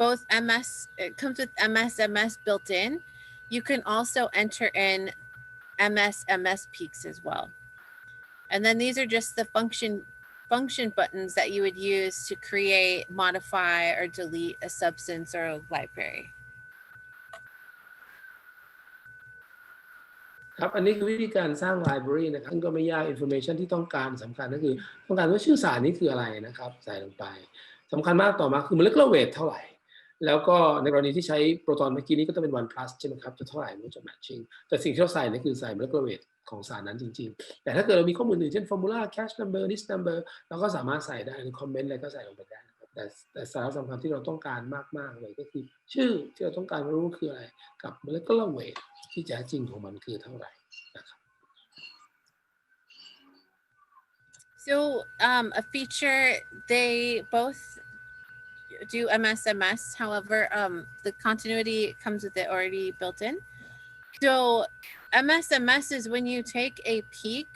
both MS, it comes with MS built in. You can also enter in MS peaks as well. And then these are just the function buttons that you would use to create, modify, or delete a substance or a library. ครับอันนี้คือวิธีการสร้าง library นะครับซึ่งก็ไม่ยาก information ที่ต้องการสำคัญก็คือต้องการว่าชื่อสารนี้คืออะไรนะครับใส่ลงไปสำคัญมากต่อมาคือ molecular weight เท่าไหร่แล้วก็ในกรณีที่ใช้โปรตอนเมื่อกี้นี้ก็ต้องเป็น 1 plus ใช่ไหมครับจะเท่าไหร่มันจะ matching แต่สิ่งที่เราใส่นี่คือใส่ molecular weight ของสารนั้นจริงๆแต่ถ้าเกิดเรามีข้อมูลอื่นเช่น formula cache number list number เราก็สามารถใส่ได้ใน comment อะไรก็ใส่ลงไปได้แต่สาระสำคัญที่เราต้องการมากๆเลยก็คือชื่อที่เราต้องการรู้คืออะไรกับ molecular weight ที่แท้จริงของมันคือเท่าไหร่นะครับ So a feature, they both do MS. However, the continuity comes with it already built in. So MS is when you take a peak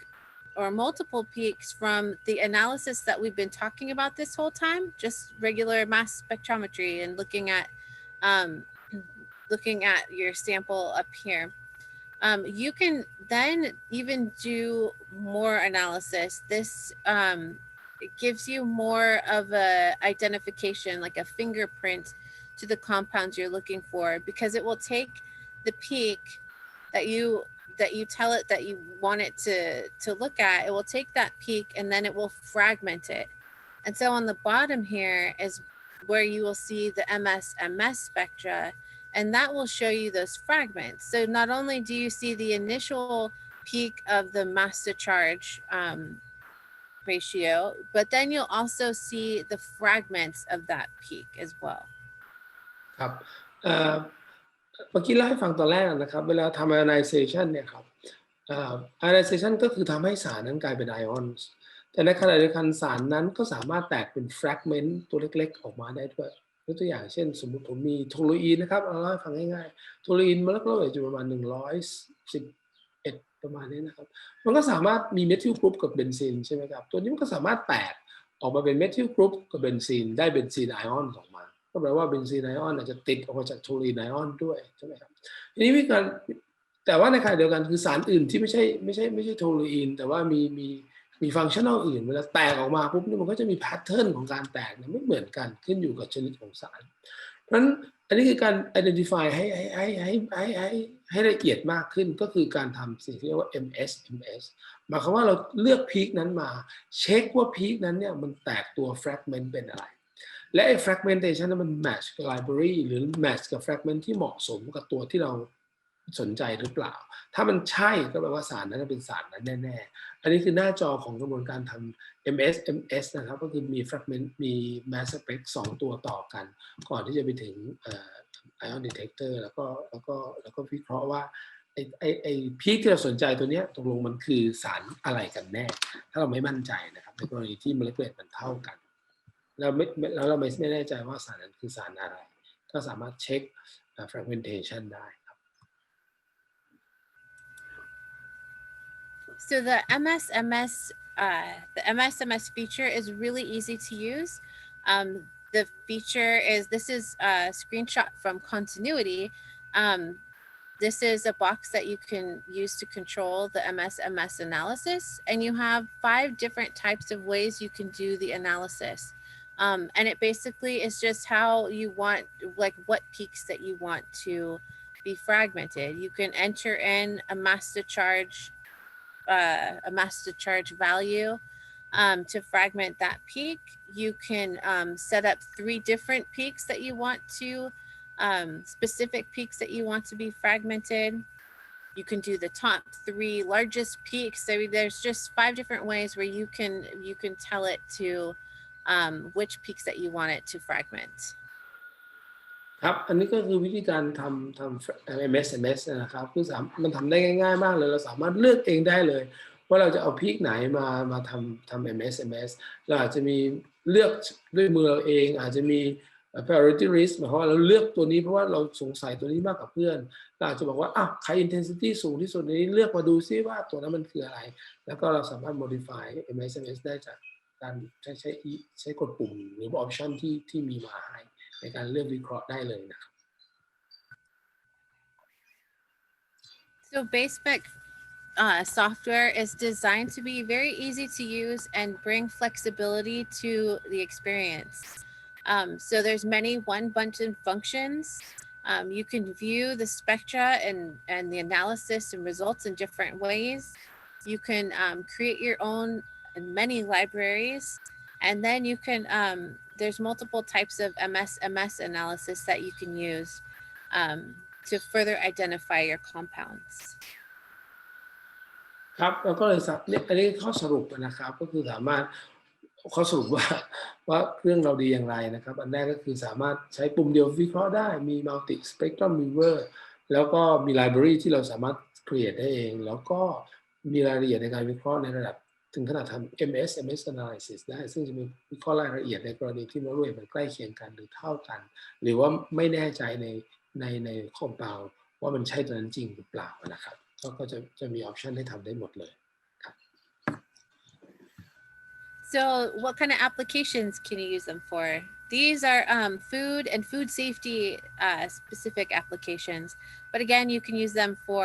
or multiple peaks from the analysis that we've been talking about this whole time, just regular mass spectrometry and looking at your sample up here. You can then even do more analysis. This it gives you more of a identification, like a fingerprint to the compounds you're looking for, because it will take the peak that you tell it that you want it to look at. It will take that peak and then it will fragment it. And so on the bottom here is where you will see the MS spectra, and that will show you those fragments. So not only do you see the initial peak of the mass to charge ratio, but then you'll also see the fragments of that peak as well. ครับเมื่อกี้เล่าให้ฟังตอนแรกนะครับเวลาทำ ionization เนี่ยครับionization ก็คือทำให้สารนั้นกลายเป็น ions แต่ในขณะเดียวกันสารนั้นก็สามารถแตกเป็น fragment ตัวเล็กๆออกมาได้ด้วยยกตัวอย่างเช่นสมมุติผมมีโทลูอีนนะครับเอาเล่าให้ฟังง่ายๆโทลูอีนมันก็เลยอยู่ประมาณ111ประมาณนี้นะครับมันก็สามารถมีเมทิลกรุ๊ปกับเบนซีนใช่ไหมครับตัวนี้มันก็สามารถแตกออกมาเป็นเมทิลกรุ๊ปกับเบนซีนได้เบนซีนไอออนออกมาก็แปลว่าเบนซีนไอออนอาจจะติดออกมาจากโทลูอีนไอออนด้วยใช่ไหมครับทีนี้วิธีการแต่ว่าในขณะเดียวกันคือสารอื่นที่ไม่ใช่โทลูอีนแต่ว่ามีฟังก์ชันนอลอื่นเวลาแตกออกมาปุ๊บมันก็จะมีแพทเทิร์นของการแตกไม่เหมือนกันขึ้นอยู่กับชนิดของสารเพราะฉะนั้นอันนี้คือการ identify ให้ละเอียดมากขึ้นก็คือการทำสิ่งที่เรียกว่า MS หมายความว่าเราเลือกพีคนั้นมาเช็คว่าพีคนั้นเนี่ยมันแตกตัว fragment เป็นอะไรและไอ้ fragmentation นั้นมัน match กับ library หรือ match กับ fragment ที่เหมาะสมกับตัวที่เราสนใจหรือเปล่าถ้ามันใช่ก็แปลว่าสารนั้นเป็นสารนั้นแน่ๆอันนี้คือหน้าจอของกระบวนการทำ MS นะครับก็คือมี fragment มี mass spec 2 ตัวต่อกันก่อนที่จะไปถึงion detector แล้วก็วิเคราะห์ว่าไอ้พีคที่เราสนใจตัวนี้ตกลงมันคือสารอะไรกันแน่ถ้าเราไม่มั่นใจนะครับในกรณีที่โมเลกุลมันเท่ากันแล้วเราไม่แน่ใจว่าสารนั้นคือสารอะไรก็สามารถเช็ค fragmentation ได้So the MS feature is really easy to use. The feature is, this is a screenshot from continuity. This is a box that you can use to control the MS analysis, and you have 5 different types of ways you can do the analysis. And it basically is just how you want, like what peaks that you want to be fragmented. You can enter in a mass to charge a mass discharge value to fragment that peak. You can set up 3 different peaks that you want to, specific peaks that you want to be fragmented. You can do the top 3 largest peaks. So there's just 5 different ways where you can tell it to which peaks that you want it to fragment. ครับอันนี้ก็คือวิธีการทำ MS นะครับคือมันทำได้ง่ายๆมากเลยเราสามารถเลือกเองได้เลยว่าเราจะเอาพีคไหนมาทำ MS เราอาจจะมีเลือกด้วยมือเราเองอาจจะมี priority list หมายความว่าเราเลือกตัวนี้เพราะว่าเราสงสัยตัวนี้มากกว่าเพื่อนเราอาจจะบอกว่าใคร intensity สูงที่สุดนี้เลือกมาดูซิว่าตัวนั้นมันคืออะไรแล้วก็เราสามารถ modify MS ได้จากการใช้กดปุ่มหรือ option ที่มีมาให้ในการเลือกวิเคราะห์ได้เลยนะครับ So BaySpec software is designed to be very easy to use and bring flexibility to the experience. So there's many one-button functions. You can view the spectra and the analysis and results in different ways. You can create your own many libraries, and then you can there's multiple types of MS analysis that you can use to further identify your compounds. ครับแล้วก็เลยอันนี้ข้อสรุปนะครับก็คือสามารถข้อสรุปว่าเครื่องเราดีอย่างไรนะครับอันแรกก็คือสามารถใช้ปุ่มเดียววิเคราะห์ได้มี multi spectrum viewer แล้วก็มี library ที่เราสามารถ create ได้เองแล้วก็มีรายละเอียดในการวิเคราะห์ในระดับถึงขนาดทำ MS analysis ได้ซึ่งจะมีวิเคราะห์รายละเอียดในกรณีที่โมเลกุลมันใกล้เคียงกันหรือเท่ากันหรือว่าไม่แน่ใจในคอมเปาว่ามันใช่ตัวนั้นจริงหรือเปล่านะครับก็จะมีออปชันให้ทำได้หมดเลยครับ So what kind of applications can you use them for? These are food and food safety specific applications, but again you can use them for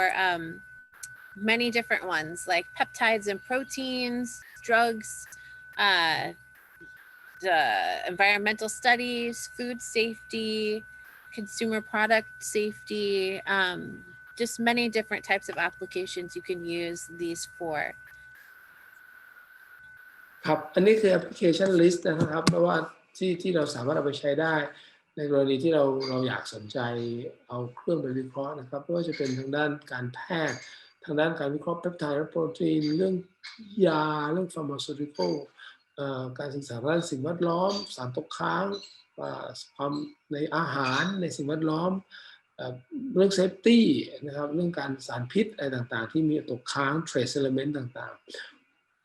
many different ones like peptides and proteins, drugs, the environmental studies, food safety, consumer product safety, just many different types of applications you can use these for. ครับอันนี้คือ application list นะครับเพราะว่าที่เราสามารถเอาไปใช้ได้ในกรณีที่เราอยากสนใจเอาเครื่องไปวิเคราะห์นะครับไม่ว่าจะเป็นทางด้านการแพทย์ทางด้านการวิเคราะห์เปปไทด์และโปรตีนเรื่องยาเรื่อง pharmaceutical การศึกษาด้านสิ่งแวดล้อมสารตกค้างความในอาหารในสิ่งแวดล้อมเรื่อง safety นะครับเรื่องการสารพิษอะไรต่างๆที่มีตกค้าง trace element ต่างๆ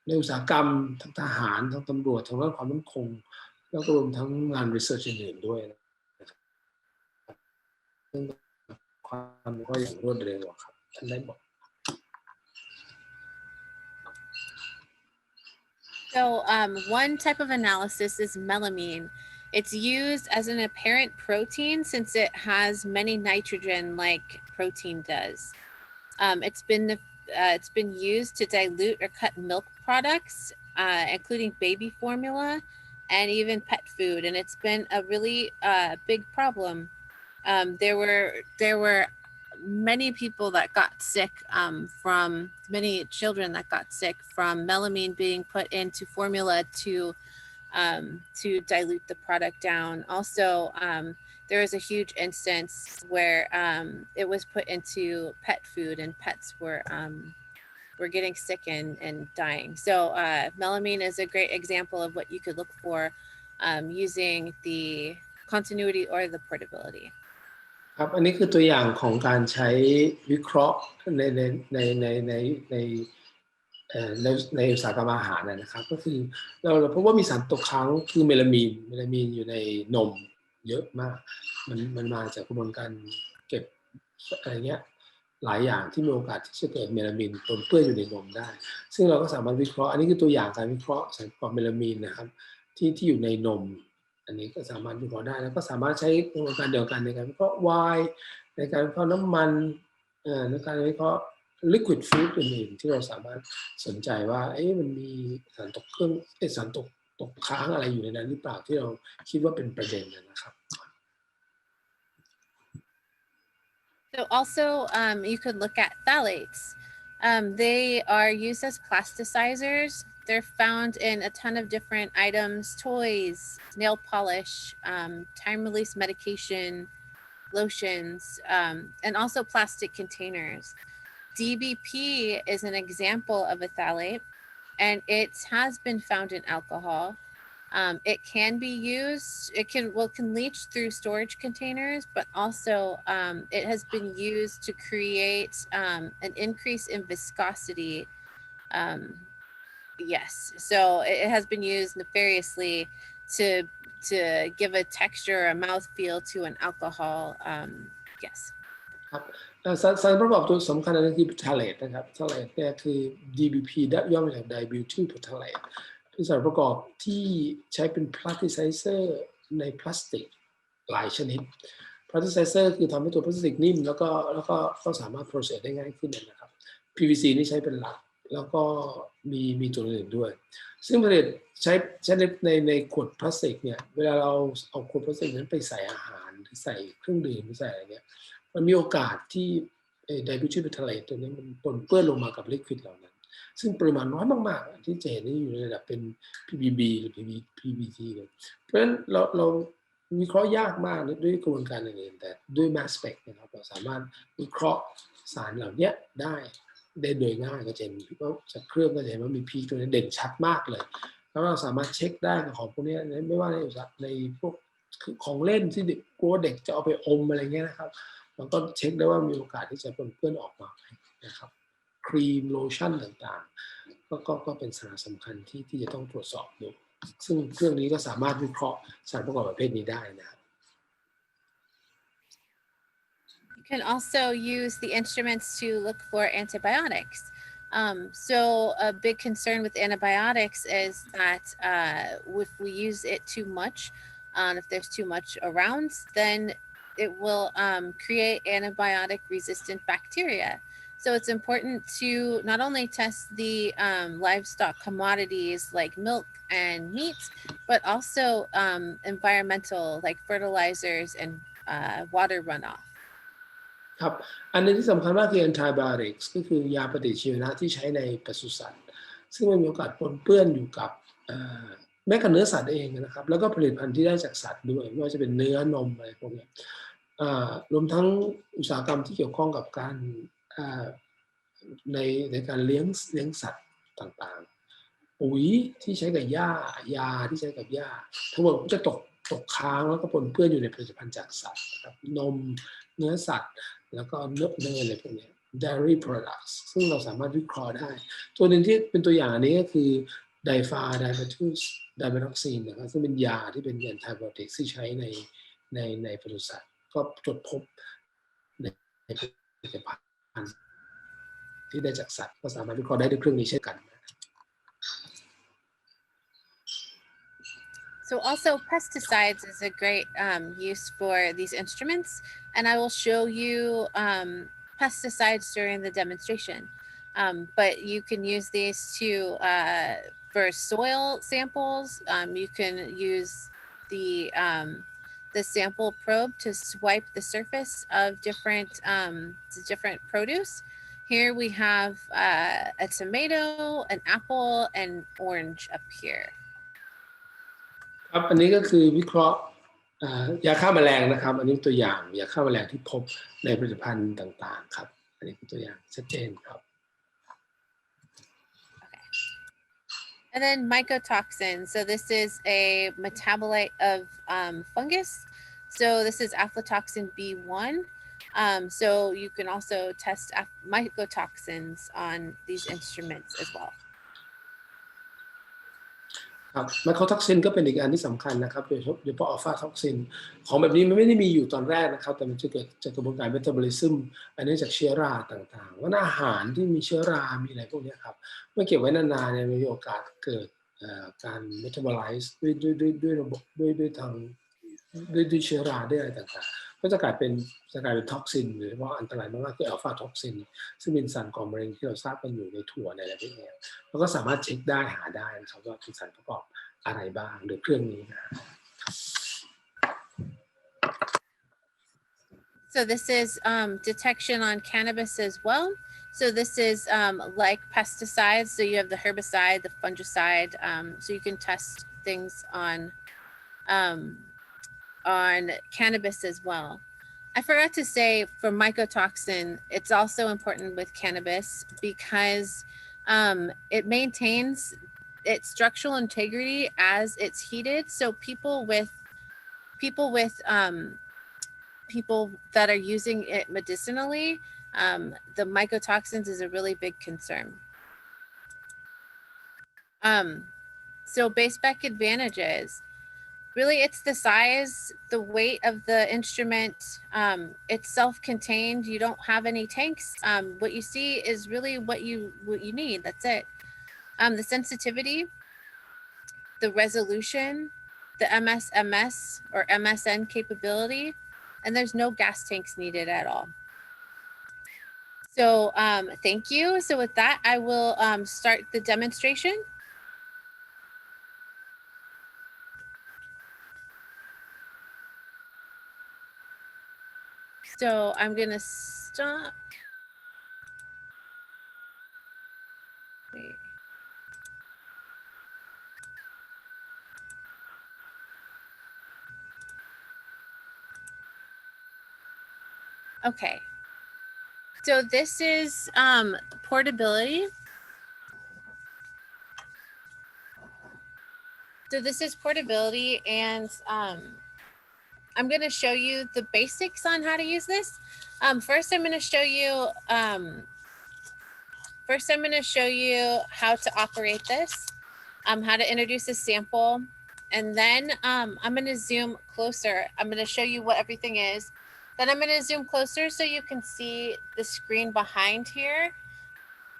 ในอุตสาหกรรมทางทหารทางตำรวจทางด้านความมั่นคงแล้วก็รวมทั้งงาน research อื่นๆด้วยนะครับซึ่งความก็อย่างรวดเร็วครับท่านได้บอก So one type of analysis is melamine. It's used as an apparent protein since it has many nitrogen like protein does. It's been used to dilute or cut milk products, including baby formula and even pet food, and it's been a really big problem. There were many people that got sick from many children that got sick from melamine being put into formula to dilute the product down. Also, there was a huge instance where it was put into pet food and pets were getting sick and dying. So melamine is a great example of what you could look for using the continuity or the portability. ครับอันนี้คือตัวอย่างของการใช้วิเคราะห์ในอุตสาหกรรมอาหารนะครับก็คือเราพบว่ามีสารตกค้างคือเมลามีนอยู่ในนมเยอะมากมันมาจากกระบวนการเก็บอะไรเงี้ยหลายอย่างที่มีโอกาสที่จะเกิดเมลามีนปนเปื้อนอยู่ในนมได้ซึ่งเราก็สามารถวิเคราะห์อันนี้คือตัวอย่างการวิเคราะห์สารประกอบเมลามีนนะครับที่อยู่ในนมอันนี้ก็สามารถวิเคราะห์ได้แล้วก็สามารถใช้กระบวนการเดียวกันในการวิเคราะห์ไวน์ในการวิเคราะห์น้ำมันในการวิเคราะห์ liquid food อื่นๆที่เราสามารถสนใจว่ามันมีสารตกสารตกค้างอะไรอยู่ในนั้นหรือเปล่าที่เราคิดว่าเป็นประเด็นนะครับ So also you could look at phthalates. They are used as plasticizers. They're found in a ton of different items, toys, nail polish, time-release medication, lotions, and also plastic containers. DBP is an example of a phthalate, and it has been found in alcohol. It can be used, it can leach through storage containers, but also it has been used to create an increase in viscosity. Yes, so it has been used nefariously to give a texture, a mouthfeel to an alcohol. Yes. ครับสารประกอบตัวสำคัญอันนั้นคือ phthalate นะครับ phthalate เนี่ยคือ DBP ย่อมาจาก dibutyl phthalate เป็นสารประกอบที่ใช้เป็น plasticizer ในพลาสติกหลายชนิด plasticizer คือทำให้ตัวพลาสติกนิ่มแล้วก็สามารถ process ได้ง่ายขึ้นนะครับ PVC นี่ใช้เป็นหลักแล้วก็มีตัวอื่นด้วยซึ่งผลิตใช้ในขวดพลาสติกเนี่ยเวลาเราเอาขวดพลาสติกนั้นไปใส่อาหารหรือใส่เครื่องดื่มหรือใส่อะไรเนี่ยมันมีโอกาสที่dibutyl phthalate ตัวนี้มันปนเปื้อนลงมากับลิควิดเหล่านั้นซึ่งปริมาณน้อยมากๆที่จะเห็นอยู่ในระดับเป็น PBB หรือ PBT เลยเพราะฉะนั้นเราวิเคราะห์ยากมากด้วยกระบวนการอื่นแต่ด้วย mass spec นะครับเราสามารถวิเคราะห์สารเหล่านี้ได้โดยง่ายก็จะเห็นว่าจากเครื่องก็จะเห็นว่ามีพีคตัวนี้เด่นชัดมากเลยแล้วเราสามารถเช็คได้กับของพวกนี้ไม่ว่าในพวกของเล่นที่เด็กกลัวเด็กจะเอาไปอมอะไรเงี้ยนะครับเราก็เช็คได้ว่ามีโอกาสที่จะปนเปื้อนออกมานะครับครีมโลชั่นต่างๆก็เป็นสาระสำคัญที่จะต้องตรวจสอบดูซึ่งเครื่องนี้ก็สามารถวิเคราะห์สารประกอบประเภทนี้ได้นะครับ You can also use the instruments to look for antibiotics. So a big concern with antibiotics is that if we use it too much, if there's too much around, then it will create antibiotic resistant bacteria. So it's important to not only test the livestock commodities like milk and meat, but also environmental like fertilizers and water runoff. ครับอันนึงที่สำคัญมากคือ antibiotics ก็คือยาปฏิชีวนะที่ใช้ในปศุสัตว์ซึ่งมันมีโอกาสปนเปื้อนอยู่กับแม้กระทั่งเนื้อสัตว์เองนะครับแล้วก็ผลิตภัณฑ์ที่ได้จากสัตว์ด้วยไม่ว่าจะเป็นเนื้อนมอะไรพวกนี้รวมทั้งอุตสาหกรรมที่เกี่ยวข้องกับการในการเลี้ยงสัตว์ต่างๆปุ๋ยที่ใช้กับหญ้ายาที่ใช้กับหญ้าทั้งหมดก็จะตกค้างแล้วก็ปนเปื้อนอยู่ในผลิตภัณฑ์จากสัตว์นะครับนมเนื้อสัตว์แล้วก็เนยอะไรพวกนี้ dairy products ซึ่งเราสามารถวิเคราะห์ได้ตัวหนึ่งที่เป็นตัวอย่างอันนี้ก็คือไดฟาไดเมทูสไดเมทอกซินนะครับซึ่งเป็นยาที่เป็นแอนติไบโอติกที่ใช้ในปศุสัตว์ก็ตรวจพบในผลิตภัณฑ์ที่ได้จากสัตว์ก็สามารถวิเคราะห์ได้ด้วยเครื่องนี้เช่นกัน So also pesticides is a great use for these instruments, and I will show you pesticides during the demonstration. But you can use these for soil samples. You can use the sample probe to swipe the surface of different produce. Here we have a tomato, an apple, and orange up here. ครับอันนี้ก็คือวิเคราะห์ยาฆ่าแมลงนะครับอันนี้ตัวอย่างยาฆ่าแมลงที่พบในผลิตภัณฑ์ต่างๆครับอันนี้เป็นตัวอย่างชัดเจนครับ Okay. And then mycotoxin. So this is a metabolite of fungus. So this is aflatoxin B1. So you can also test mycotoxins on these instruments as well. ครับไมโครท็อกซินก็เป็นอีกอันที่สำคัญนะครับโดยเฉพาะอัลฟาท็อกซินของแบบนี้มันไม่ได้มีอยู่ตอนแรกนะครับแต่มันจะเกิดจากกระบวนการเมตาบอลิซึมอันนี้จากเชื้อราต่างๆว่าอาหารที่มีเชื้อรามีอะไรพวกนี้ครับเมื่อเก็บไว้นานๆเนี่ยมีโอกาสเกิดการเมตาบอไลซ์ด้วยระบบด้วยทางด้วยเชื้อราด้วยอะไรต่างๆก็จะกลายเป็นท็อกซินหรือว่าอันตรายมากๆคืออัลฟาท็อกซินซึ่งเป็นสารก่อมะเร็งที่เราทราบกันอยู่ในถั่วในอะไรพวกนี้เราก็สามารถเช็คได้หาได้นะครับว่าเป็นสารประกอบอะไรบ้างโดยเครื่องนี้นะ So this is detection on cannabis as well. So this is like pesticides. So you have the herbicide, the fungicide. So you can test things on cannabis as well. I forgot to say for mycotoxin, it's also important with cannabis because it maintains its structural integrity as it's heated. So people that are using it medicinally, the mycotoxins is a really big concern. So BaySpec advantages. Really, it's the size, the weight of the instrument. It's self-contained. You don't have any tanks. What you see is really what you need. That's it. The sensitivity, the resolution, the MSMS or MSN capability, and there's no gas tanks needed at all. So thank you. So with that, I will start the demonstration. So I'm gonna stop. Wait. Okay. So this is portability. So this is portability, and I'm going to show you the basics on how to use this. First, I'm going to show you. First, I'm going to show you how to operate this, how to introduce a sample, and then I'm going to zoom closer. I'm going to show you what everything is. Then I'm going to zoom closer so you can see the screen behind here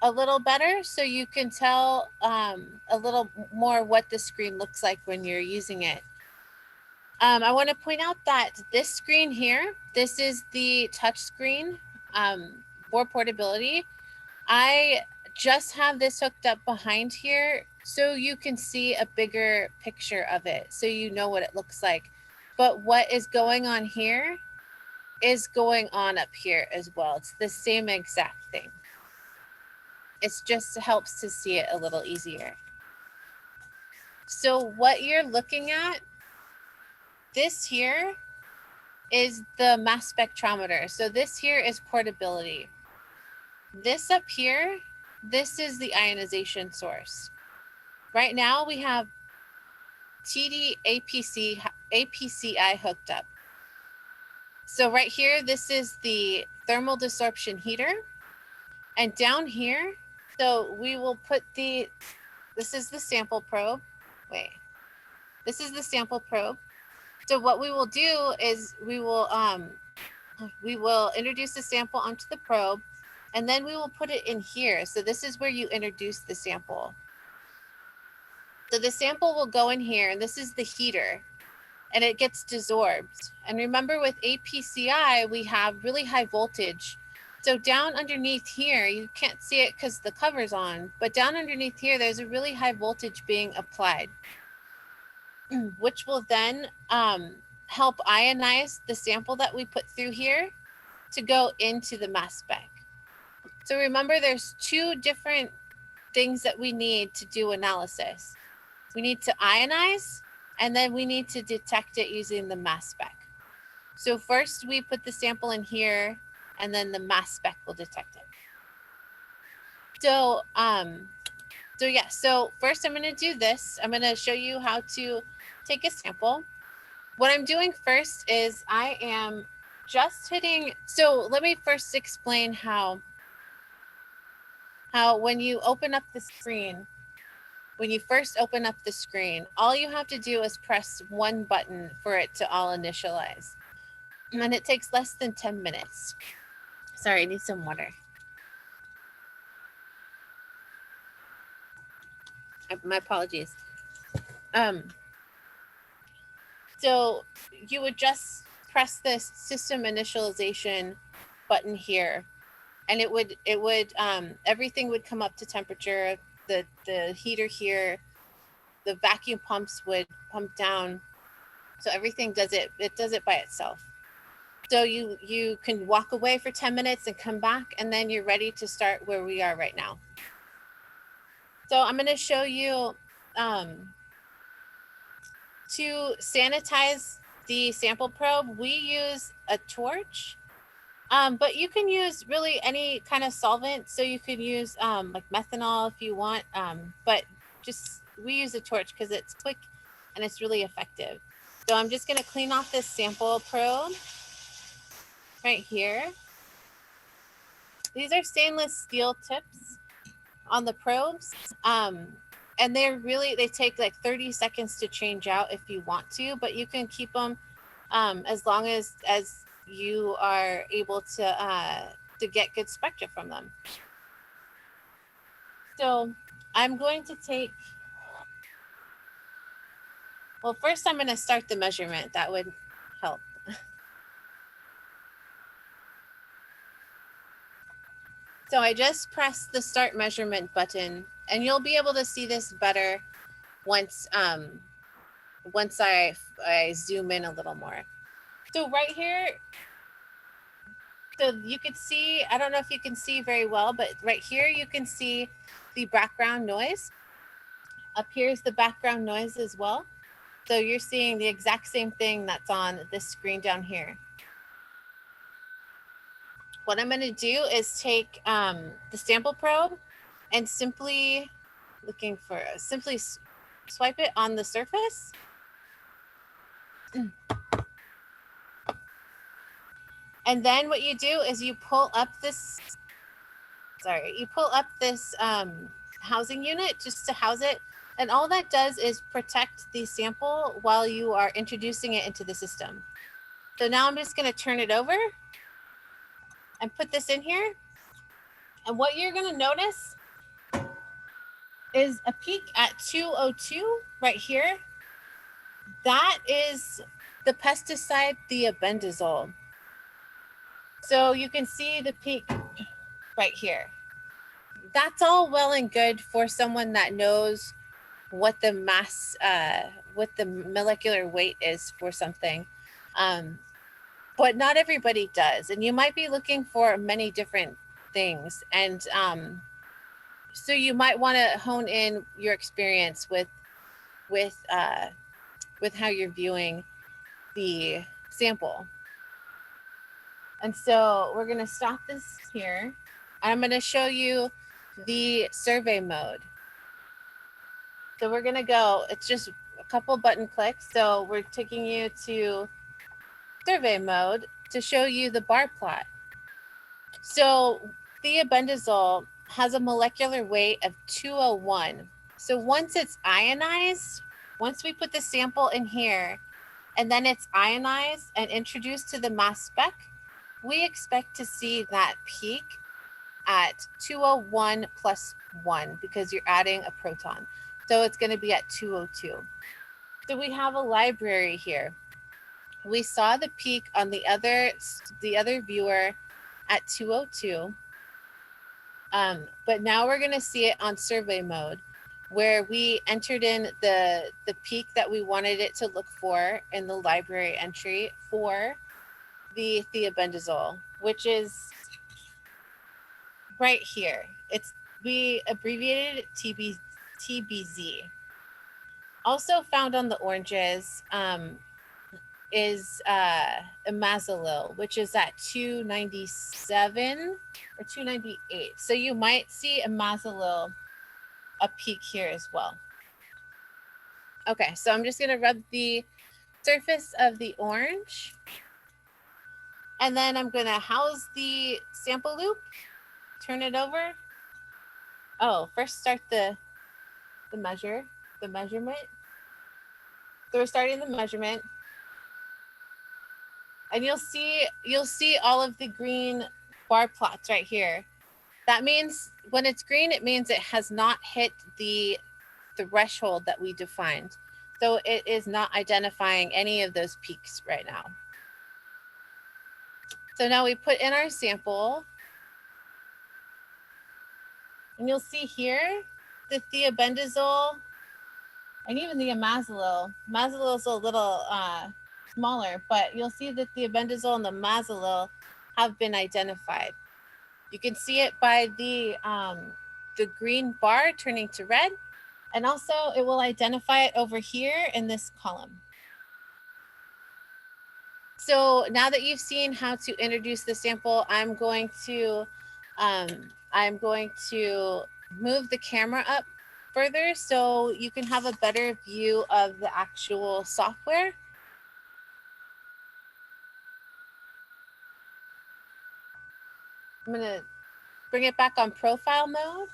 a little better, so you can tell a little more what the screen looks like when you're using it. I want to point out that this screen here, this is the touch screen for portability. I just have this hooked up behind here so you can see a bigger picture of it, so you know what it looks like. But what is going on here is going on up here as well. It's the same exact thing. It just helps to see it a little easier. So what you're looking at, this here is the mass spectrometer. So this here is portability. This up here, this is the ionization source. Right now we have TD APCI hooked up. So right here, this is the thermal desorption heater. And down here, so we will put this is the sample probe. Wait, this is the sample probe. So what we will do is we will introduce the sample onto the probe, and then we will put it in here. So this is where you introduce the sample. So the sample will go in here, and this is the heater, and it gets desorbed. And remember, with APCI, we have really high voltage. So down underneath here, you can't see it because the cover's on, but down underneath here, there's a really high voltage being applied, which will then help ionize the sample that we put through here to go into the mass spec. So remember, there's two different things that we need to do analysis. We need to ionize, and then we need to detect it using the mass spec. So first we put the sample in here, and then the mass spec will detect it. So, so first I'm going to do this. I'm going to show you how to take a sample. What I'm doing first is I am just hitting. So let me first explain how when you open up the screen, when you first open up the screen, all you have to do is press one button for it to all initialize. And it takes less than 10 minutes. Sorry, I need some water. My apologies. So you would just press this system initialization button here, and it would everything would come up to temperature. The heater here, the vacuum pumps would pump down, so everything does it by itself. So you can walk away for 10 minutes and come back, and then you're ready to start where we are right now. So I'm going to show you to sanitize the sample probe. We use a torch, but you can use really any kind of solvent. So you could use like methanol if you want, but just we use a torch because it's quick and it's really effective. So I'm just going to clean off this sample probe right here. These are stainless steel tips on the probes. And they take like 30 seconds to change out if you want to, but you can keep them as long as you are able to get good spectra from them. So I'm going to take, well, first I'm going to start the measurement. That would help. So I just pressed the start measurement button, and you'll be able to see this better once I zoom in a little more. So right here, so you could see, I don't know if you can see very well, but right here you can see the background noise. Up here is the background noise as well. So you're seeing the exact same thing that's on this screen down here. What I'm going to do is take the sample probe and simply swipe it on the surface. And then what you do is you pull up this, housing unit just to house it. And all that does is protect the sample while you are introducing it into the system. So now I'm just going to turn it over and put this in here. And what you're going to notice is a peak at 202 right here. That is the pesticide thiabendazole. So you can see the peak right here. That's all well and good for someone that knows what the mass, what the molecular weight is for something. But not everybody does. And you might be looking for many different things. And so you might want to hone in your experience with how you're viewing the sample. And so we're going to stop this here. I'm going to show you the survey mode. So we're going to go, it's just a couple button clicks. So we're taking you to survey mode to show you the bar plot. So thiabendazole has a molecular weight of 201. So once it's ionized, once we put the sample in here and then it's ionized and introduced to the mass spec, we expect to see that peak at 201 plus 1 because you're adding a proton. So it's going to be at 202. So we have a library here. We saw the peak on the other viewer at 202. But now we're going to see it on survey mode, where we entered in the peak that we wanted it to look for in the library entry for the thiabendazole, which is right here. We abbreviated it TBZ. Also found on the oranges is imazalil, which is at 297 or 298. So you might see imazalil a peak here as well. Okay, so I'm just going to rub the surface of the orange. And then I'm going to house the sample loop, turn it over. Oh, first start the measurement. So we're starting the measurement. And you'll see all of the green bar plots right here. That means when it's green, it means it has not hit the threshold that we defined. So it is not identifying any of those peaks right now. So now we put in our sample. And you'll see here the thiabendazole and even the imazalil. Imazalil is a little smaller, but you'll see that the albendazole and the mazalil have been identified. You can see it by the green bar turning to red, and also it will identify it over here in this column. So now that you've seen how to introduce the sample, I'm going to move the camera up further so you can have a better view of the actual software. I'm gonna bring it back on profile mode.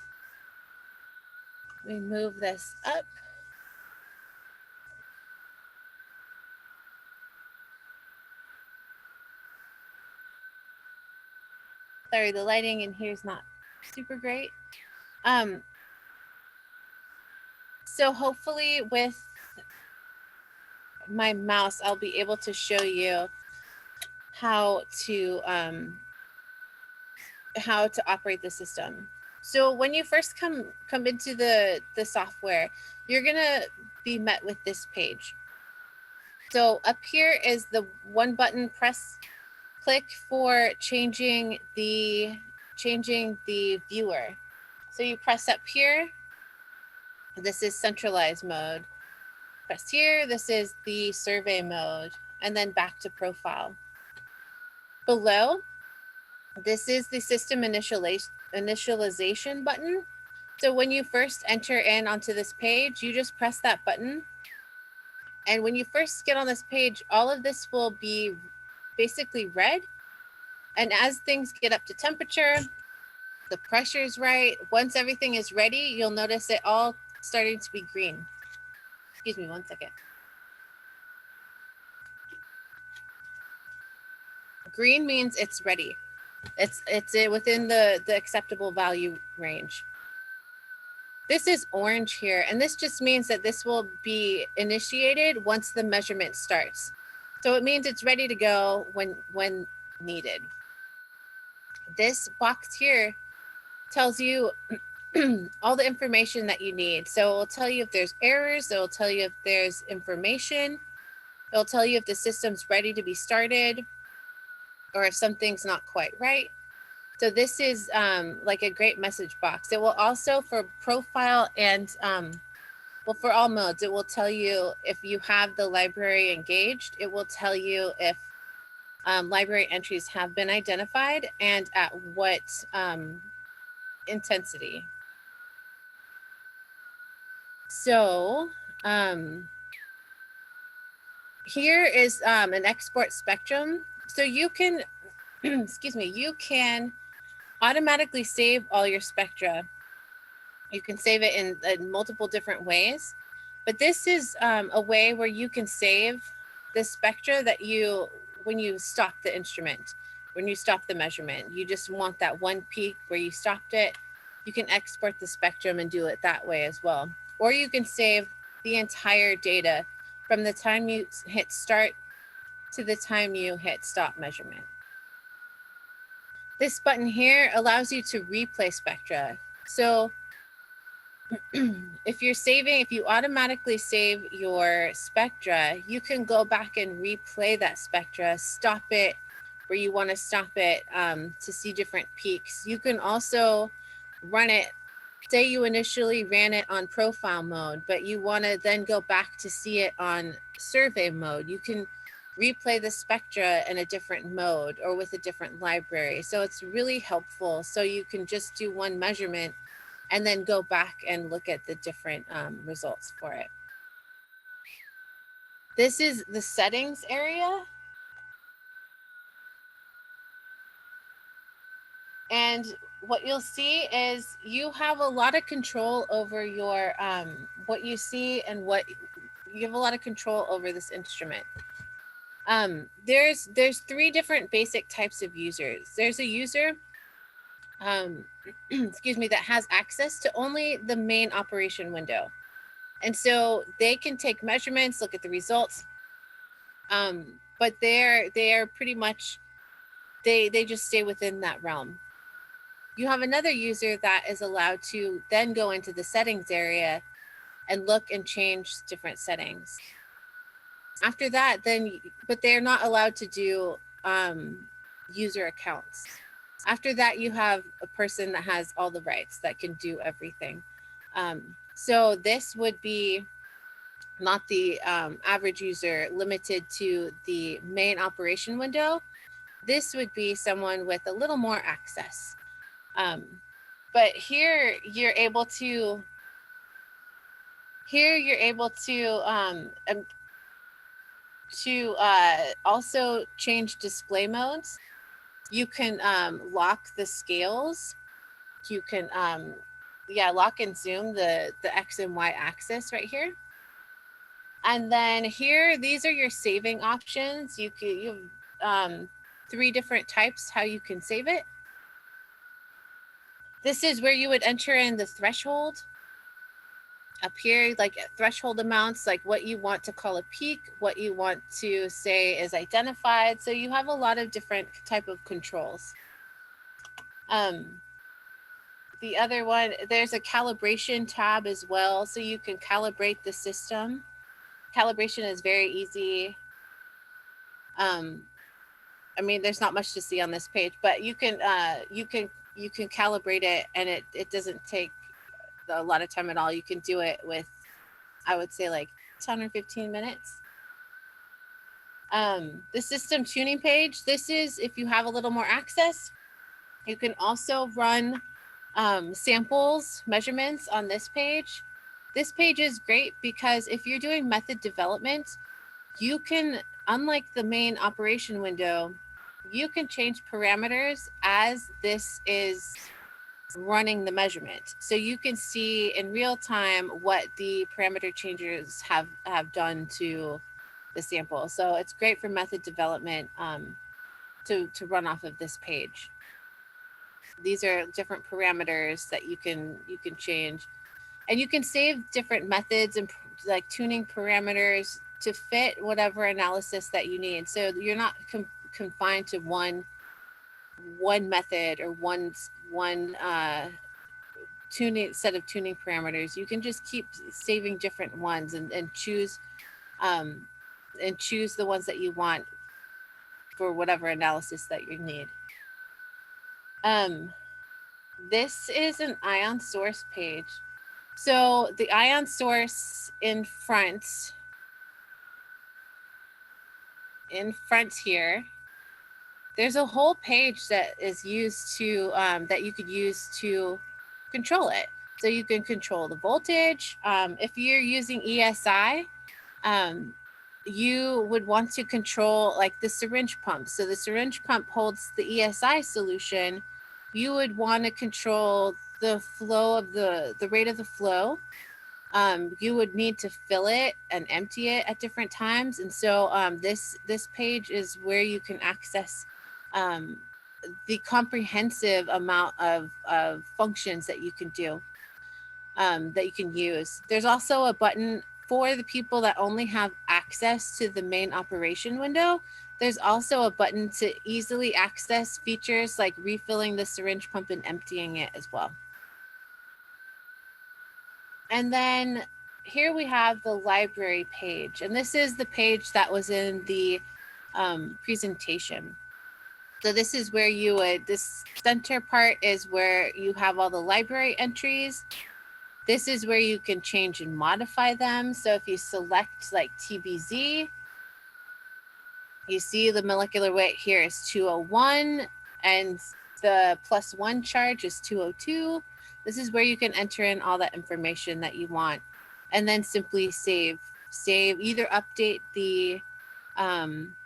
Let me move this up. Sorry, the lighting in here is not super great. So hopefully with my mouse, I'll be able to show you how to operate the system. So when you first come into the software, you're gonna be met with this page. So up here is the one button press click for changing the viewer. So you press up here. This is centralized mode. Press here. This is the survey mode, and then back to profile. Below, this is the system initialization button. So when you first enter in onto this page, you just press that button. And when you first get on this page, all of this will be basically red. And as things get up to temperature, the pressure is right. Once everything is ready, you'll notice it all starting to be green. Excuse me 1 second. Green means it's ready. It's within the acceptable value range. This is orange here, and this just means that this will be initiated once the measurement starts. So it means it's ready to go when needed. This box here tells you all the information that you need. So it will tell you if there's errors, it will tell you if there's information, it'll tell you if the system's ready to be started, or if something's not quite right. So this is like a great message box. It will also, for profile and well, for all modes, it will tell you if you have the library engaged. It will tell you if library entries have been identified and at what intensity. So here is an export spectrum. So you can, excuse me, you can automatically save all your spectra. You can save it in multiple different ways, but this is a way where you can save the spectra that when you stop the instrument, when you stop the measurement, you just want that one peak where you stopped it. You can export the spectrum and do it that way as well. Or you can save the entire data from the time you hit start to the time you hit stop measurement. This button here allows you to replay spectra. So if you automatically save your spectra, you can go back and replay that spectra, stop it where you want to stop it to see different peaks. You can also run it, say you initially ran it on profile mode, but you want to then go back to see it on survey mode. You can replay the spectra in a different mode or with a different library. So it's really helpful. So you can just do one measurement and then go back and look at the different results for it. This is the settings area. And what you'll see is you have a lot of control over your, what you see and what, you have a lot of control over this instrument. There's 3 different basic types of users. There's a user, excuse me, that has access to only the main operation window. And so they can take measurements, look at the results, but they are pretty much, they just stay within that realm. You have another user that is allowed to then go into the settings area and look and change different settings. After that, but they're not allowed to do user accounts. After that, you have a person that has all the rights that can do everything. So this would be not the average user limited to the main operation window. This would be someone with a little more access. But here you're able to also change display modes. You can lock the scales. You can lock and zoom the X and Y axis right here. And then here, these are your saving options. You have 3 different types how you can save it. This is where you would enter in the threshold. Up here, like threshold amounts, like what you want to call a peak, what you want to say is identified. So you have a lot of different type of controls. The other one, there's a calibration tab as well. So you can calibrate the system. Calibration is very easy. I mean, there's not much to see on this page, but you can calibrate it, and it doesn't take a lot of time at all. You can do it with, I would say, like 10 or 15 minutes. The system tuning page, this is if you have a little more access. You can also run samples, measurements on this page. This page is great because if you're doing method development, you can, unlike the main operation window, you can change parameters as this is running the measurement. So you can see in real time what the parameter changes have done to the sample. So it's great for method development to run off of this page. These are different parameters that you can change, and you can save different methods and like tuning parameters to fit whatever analysis that you need. So you're not confined to one method or one set of tuning parameters. You can just keep saving different ones and choose the ones that you want for whatever analysis that you need. This is an ion source page. So the ion source in front here, there's a whole page that is used to that you could use to control it. So you can control the voltage. If you're using ESI, you would want to control like the syringe pump. So the syringe pump holds the ESI solution. You would want to control the flow of the rate of the flow. You would need to fill it and empty it at different times. And so this page is where you can access the comprehensive amount of functions that you can do, that you can use. There's also a button for the people that only have access to the main operation window. There's also a button to easily access features like refilling the syringe pump and emptying it as well. And then here we have the library page. And this is the page that was in the presentation. So this is where this center part is where you have all the library entries. This is where you can change and modify them. So if you select like TBZ, you see the molecular weight here is 201 and the +1 charge is 202. This is where you can enter in all that information that you want and then simply save, either update the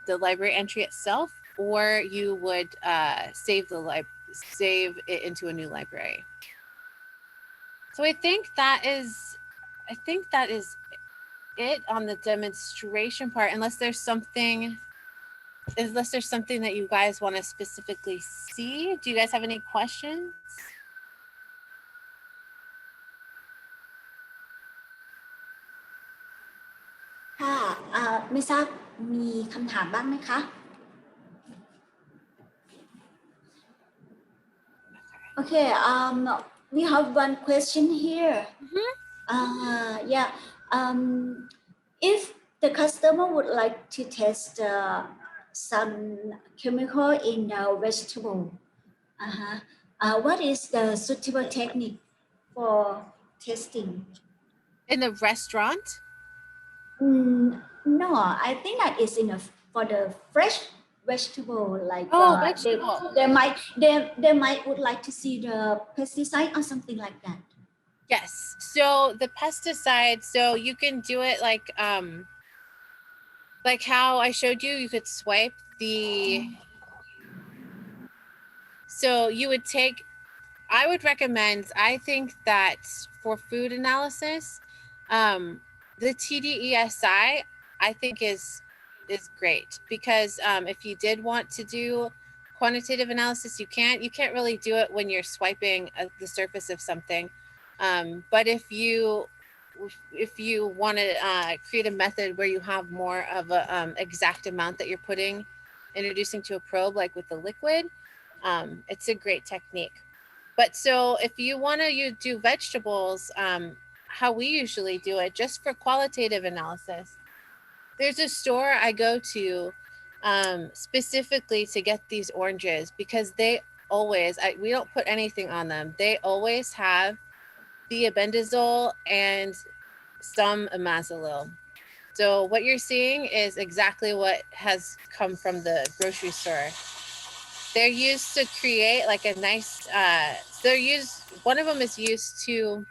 library entry itself, or you would save it into a new library. So I think that is it on the demonstration part, unless there's something that you guys want to specifically see. Do you guys have any questions?ค่ะไม่ทราบมีคำถามบ้างไหมคะ Okay, we have one question here. Yeah, if the customer would like to test some chemical in the vegetable. What is the suitable technique for testing? In the restaurant? No, I think that is for the fresh vegetable. Like vegetable. they might would like to see the pesticide or something like that. Yes. So the pesticide, so you can do it like how I showed you. You could swipe the. So you would take. I would recommend. I think that for food analysis, the TDESI I think is great because if you did want to do quantitative analysis, you can't really do it when you're swiping the surface of something. But if you want to create a method where you have more of a exact amount that you're introducing to a probe, like with the liquid, it's a great technique. But so if you want to do vegetables, how we usually do it, just for qualitative analysis, there's a store I go to specifically to get these oranges because they always, we don't put anything on them. They always have thiabendazole and some imazolil. So what you're seeing is exactly what has come from the grocery store. They're used to create like a nice, one of them is used to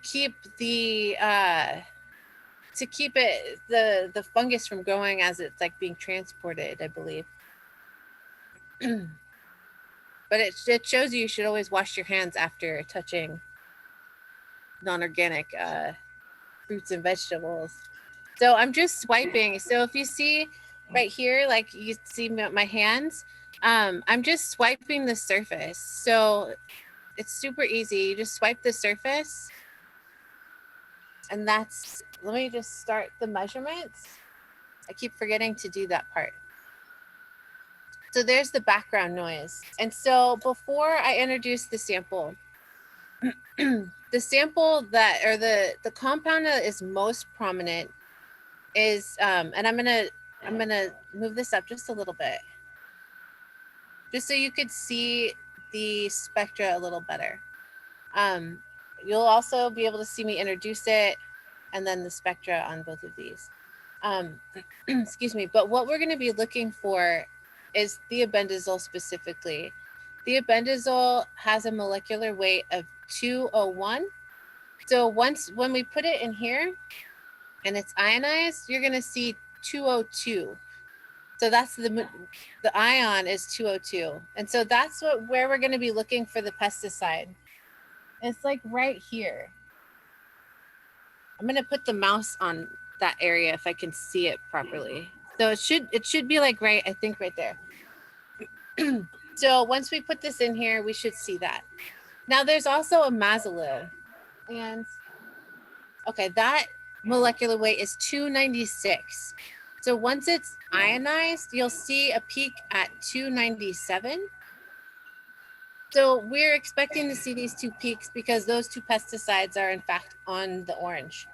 keep the the fungus from growing as it's like being transported, I believe. But it shows you should always wash your hands after touching non-organic fruits and vegetables. So I'm just swiping. So if you see right here, like you see my hands, I'm just swiping the surface. So it's super easy. You just swipe the surface. And that's, let me just start the measurements. I keep forgetting to do that part. So there's the background noise. And so before I introduce the sample, the sample that, or the compound that is most prominent is, and I'm gonna move this up just a little bit, just so you could see the spectra a little better. You'll also be able to see me introduce it and then the spectra on both of these. Excuse me, but what we're going to be looking for is thiabendazole specifically. Thiabendazole has a molecular weight of 201. So when we put it in here and it's ionized, you're going to see 202. So that's the ion is 202. And so that's where we're going to be looking for the pesticide. It's like right here. I'm going to put the mouse on that area if I can see it properly. So it should be like right, I think right there. So once we put this in here, we should see that. Now there's also a imazolil. And okay, that molecular weight is 296. So once it's ionized, you'll see a peak at 297. So we're expecting to see these two peaks because those two pesticides are in fact on the orange.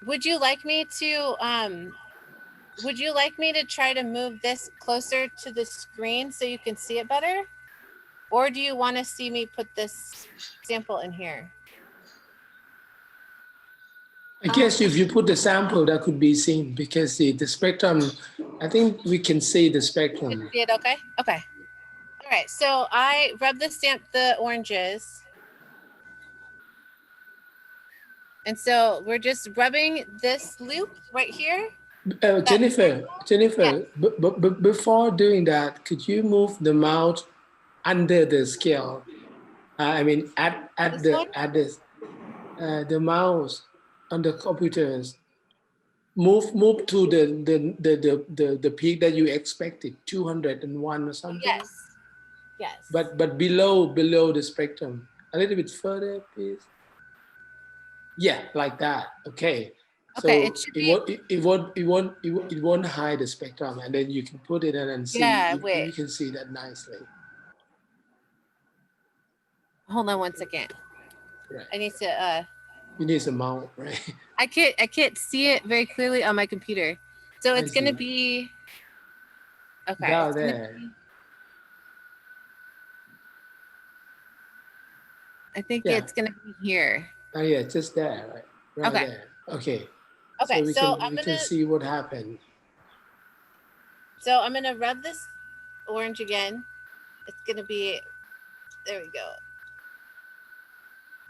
Would you like me to try to move this closer to the screen so you can see it better? Or do you want to see me put this sample in here? I guess if you put the sample, that could be seen because the spectrum, I think we can see the spectrum. You can see it, okay? Okay. All right, so I rub the oranges. And so we're just rubbing this loop right here. Jennifer, Yeah. before doing that, could you move the mouse under the scale? I mean, at the mouse on the computers. Move to the peak that you expected, 201 or something. Yes. Yes. But below the spectrum, a little bit further, please. Yeah, like that. Okay. Okay, So it won't hide the spectrum, and then you can put it in and see. Yeah, you can see that nicely. Hold on one second. Right. I need to You need some mount, right? I can't see it very clearly on my computer. So I it's gonna see. be okay. Down It's gonna there. be, I think Yeah. it's gonna be here. Oh yeah, just there, right Okay. there. Okay. Okay, So we can see what happened. So I'm gonna rub this orange again. It's gonna be, there we go.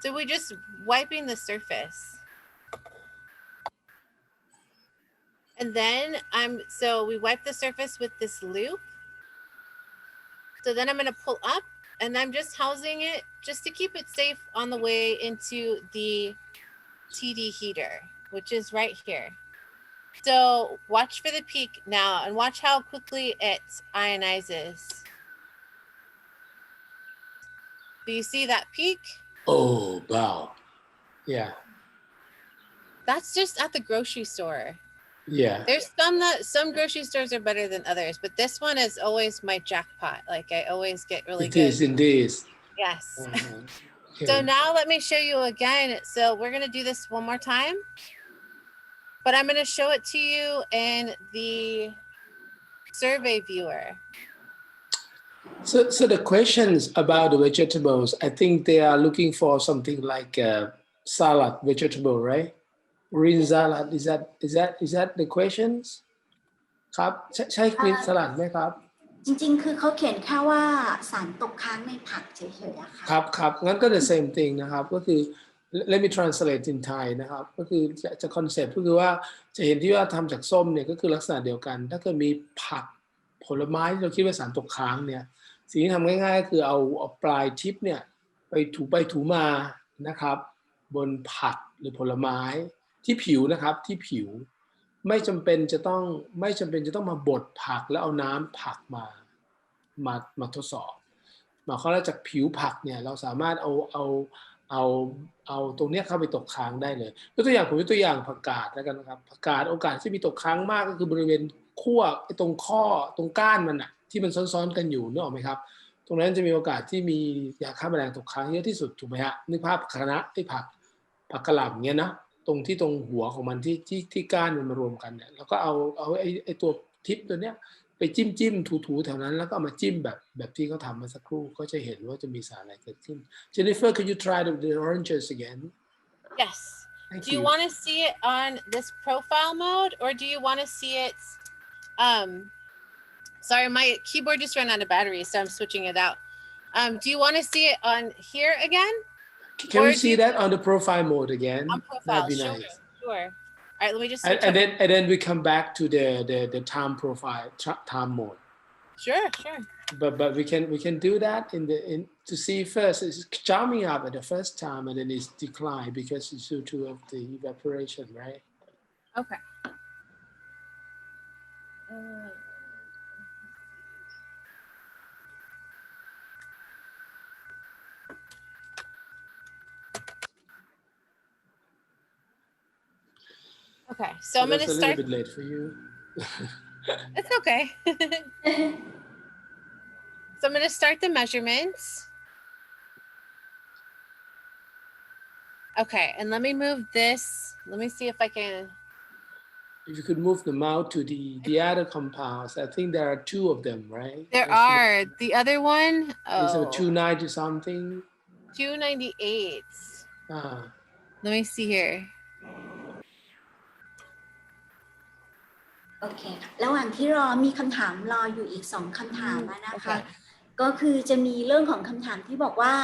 So we're just wiping the surface. And then so we wipe the surface with this loop. So then I'm gonna pull up and I'm just housing it just to keep it safe on the way into the TD heater, which is right here. So watch for the peak now and watch how quickly it ionizes. Do you see that peak? Oh wow. Yeah. That's just at the grocery store. Yeah. There's some grocery stores are better than others, but this one is always my jackpot. Like I always get really It good. is indeed. Yes. Okay. So now let me show you again. So we're gonna do this one more time, but I'm gonna show it to you in the survey viewer. So the questions about the vegetables, I think they are looking for something like salad vegetable, right? Green salad. Is that the questions? ครับใช่ green salad ไหมครับ จริงๆคือเขาเขียนแค่ว่าสารตกค้างในผักเฉยๆอะค่ะ ครับงั้นก็ the same thing นะครับก็คือ let me translate in Thai นะครับก็คือจะคอนเซ็ปต์ก็คือว่าจะเห็นที่ว่าทำจากส้มเนี่ยก็คือลักษณะเดียวกันถ้าเกิดมีผักผลไม้ที่เราคิดว่าสารตกค้างเนี่ยสิ่งที่ทำง่ายๆก็คือเอาปลายทิปเนี่ยไปถูมานะครับบนผักหรือผลไม้ที่ผิวนะครับที่ผิวไม่จำเป็นจะต้องมาบดผักแล้วเอาน้ำผักมาทดสอบหมายความว่าจากผิวผักเนี่ยเราสามารถเอาตรงเนี้ยเข้าไปตกค้างได้เลยยกตัวอย่างผมยกตัวอย่างผักกาดแล้วกันนะครับผักกาดโอกาสที่มีตกค้างมากก็คือบริเวณขั้วตรงข้อตรงก้านมันอะที่มันซ้อนๆกันอยู่นึกออกไหมครับตรงนั้นจะมีโอกาสที่มียาฆ่าแมลงตกค้างเยอะที่สุดถูกไหมฮะนึกภาพคณะไอ้ผักกะหล่ำเงี้ยนะตรงหัวของมันที่ก้านมันมารวมกันเนี่ยแล้วก็เอาไอ้ตัวทิปตัวเนี้ยไปจิ้มถูแถวนั้นแล้วก็เอามาจิ้มแบบที่เขาทำมาสักครู่ก็จะเห็นว่าจะมีสารอะไรเกิดขึ้น Jennifer could you try the oranges again Yes. Do you want to see it on this profile mode or do you want to see it sorry my keyboard just ran out of battery so I'm switching it out. Do you want to see it on here again? Can we see that on the profile mode again? On profile, That'd be sure. nice. Sure. All right, let me just switch and then we come back to the time profile time mode. Sure. But we can do that to see first. It's charming up at the first time and then it's decline because it's due to the evaporation, right? Okay. Okay, so I'm going to start. start. A little bit late for you. It's okay. So I'm going to start the measurements. Okay, and let me move this. Let me see if I can. If you could move them out to the other compounds, I think there are two of them, right? There are. The other one, Is it 290 something? 298. Let me see here. โอเคค่ะระหว่างที่รอมีคำถามรออยู่อีก2คำถามนะคะก็คือจะมีเรื่องของคำถามที่บอกว่า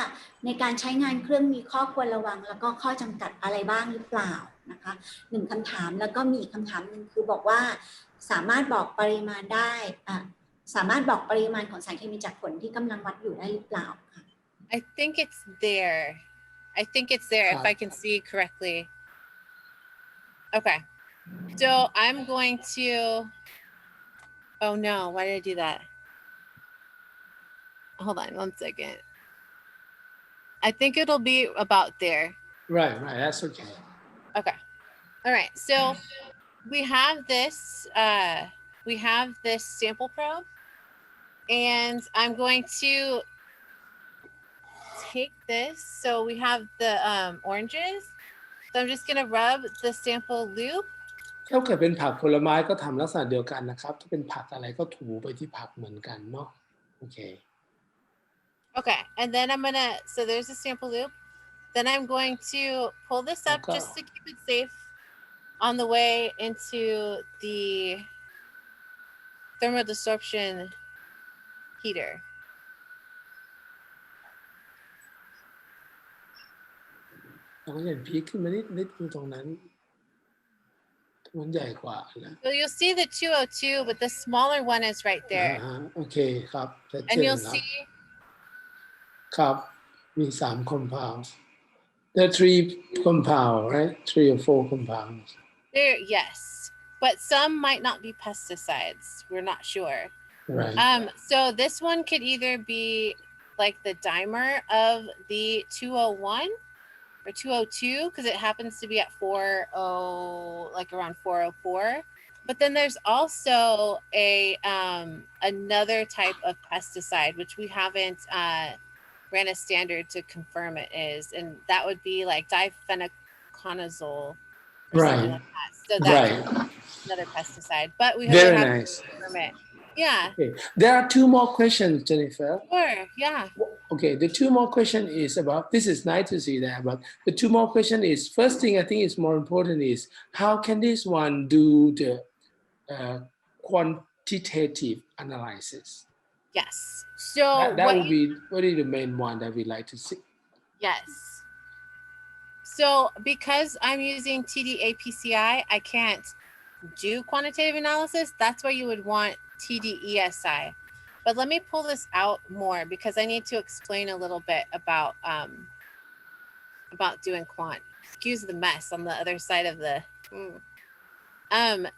ในการใช้งานเครื่องมีข้อควรระวังแล้วก็ข้อจำกัดอะไรบ้างหรือเปล่านะคะ1คำถามแล้วก็มีอีกคำถามนึงคือบอกว่าสามารถบอกปริมาณได้สามารถบอกปริมาณของสารเคมีจากผลที่กำลังวัดอยู่ได้หรือเปล่าค่ะ I think it's there if I can see correctly. Okay. So I'm going to, oh no, why did I do that? Hold on 1 second. I think it'll be about there. Right, that's okay. Okay. All right. So we have this sample probe and I'm going to take this. So we have the oranges So I'm just gonna rub the sample loop. ถ้าเกิดเป็นผักผลไม้ก็ทำลักษณะเดียวกันนะครับถ้าเป็นผักอะไรก็ถูไปที่ผักเหมือนกันเนาะโอเค Okay, and then I'm gonna, so there's a sample loop. Then I'm going to pull this up Okay. just to keep it safe on the way into the thermal desorption heater. เราก็เห็นพีคขึ้นมานิดตรงนั้นมันใหญ่กว่านะ So you'll see the 202, but the smaller one is right there. โอเคครับชัดเจ And น you'll ครับ see, ครับมี3 compounds there are 3 compounds right 3 or 4 compounds there, yes, but some might not be pesticides. We're not sure. right So this one could either be like the dimer of the 201 or 202 because it happens to be at 40, like around 404. But then there's also another type of pesticide which we haven't ran a standard to confirm it is, and that would be like difenoconazole or something like that. So that's another pesticide, but we very have nice to confirm it. Yeah. okay. There are 2 more questions Jennifer Sure. Yeah. okay the 2 more question is about this is nice to see that but the 2 more question is first thing I think is more important is how can this one do the quantitative analysis Yes. So that would be what is the main one that we like to see yes. So because I'm using TD-APCI, I can't do quantitative analysis. That's why you would want TD-ESI. But let me pull this out more because I need to explain a little bit about doing quant. Excuse the mess on the other side of the.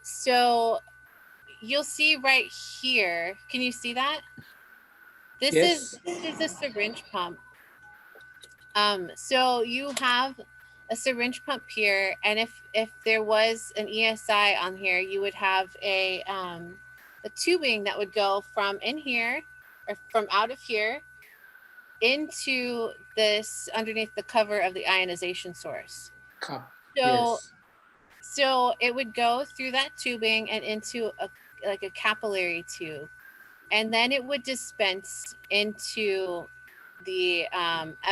So you'll see right here. Can you see that? This Yes. is a syringe pump. So you have a syringe pump here, and if there was an ESI on here, you would have a tubing that would go from in here or from out of here into this underneath the cover of the ionization source. So so it would go through that tubing and into a capillary tube, and then it would dispense into the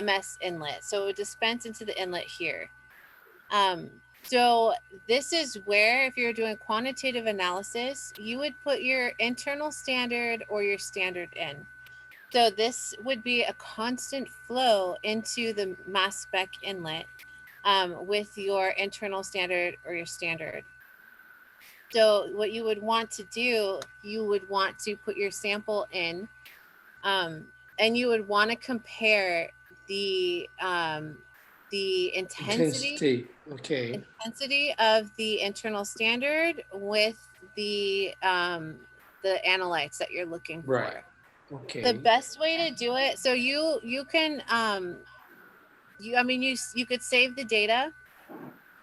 MS inlet. So it would dispense into the inlet here. So this is where, if you're doing quantitative analysis, you would put your internal standard or your standard in. So this would be a constant flow into the mass spec inlet with your internal standard or your standard. So what you would want to do, you would want to put your sample in, and you would want to compare the intensity of the internal standard with the analytes that you're looking for. Right. Okay. The best way to do it, so you can you could save the data.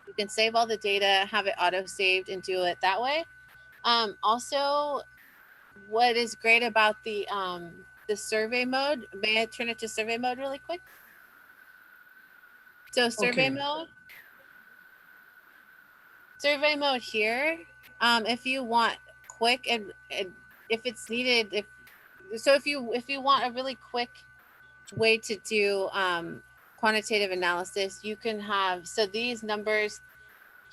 You can save all the data, have it auto saved, and do it that way. Also, what is great about the survey mode? May I turn it to survey mode really quick? So survey mode here. If you want quick and if it's needed, if you want a really quick way to do quantitative analysis, you can have, so these numbers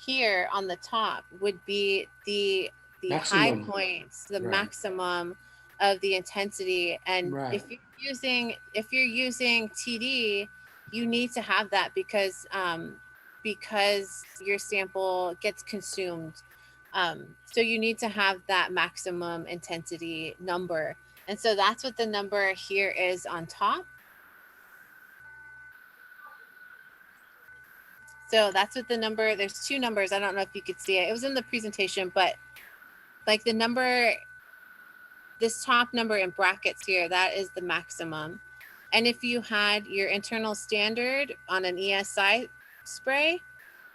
here on the top would be the high points, the maximum of the intensity. And if you're using TD, you need to have that because your sample gets consumed. So you need to have that maximum intensity number. And so that's what the number here is on top. So that's what the number, there's 2 numbers. I don't know if you could see it. It was in the presentation, but like the number, this top number in brackets here, that is the maximum. And if you had your internal standard on an ESI spray,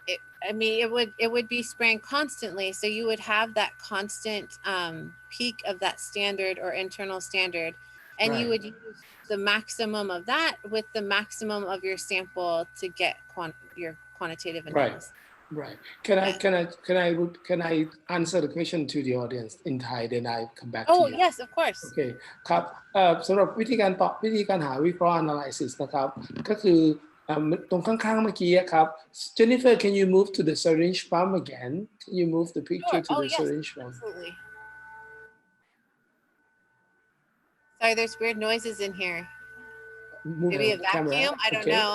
it would be spraying constantly. So you would have that constant peak of that standard or internal standard. And you would use the maximum of that with the maximum of your sample to get your quantitative Right. analysis. Right. Can I answer the question to the audience in Thai, then I come back to Oh, you. yes, of course. โอเคครับสำหรับวิธีการหาวิเคราะห์ analysis นะครับก็คือตรงข้างๆเมื่อกี้ครับ Jennifer can you move to the syringe pump again can you move the picture Sure. to Oh, the yes, syringe pump absolutely. Sorry, there's weird noises in here. move Maybe a the camera vacuum? I don't okay know.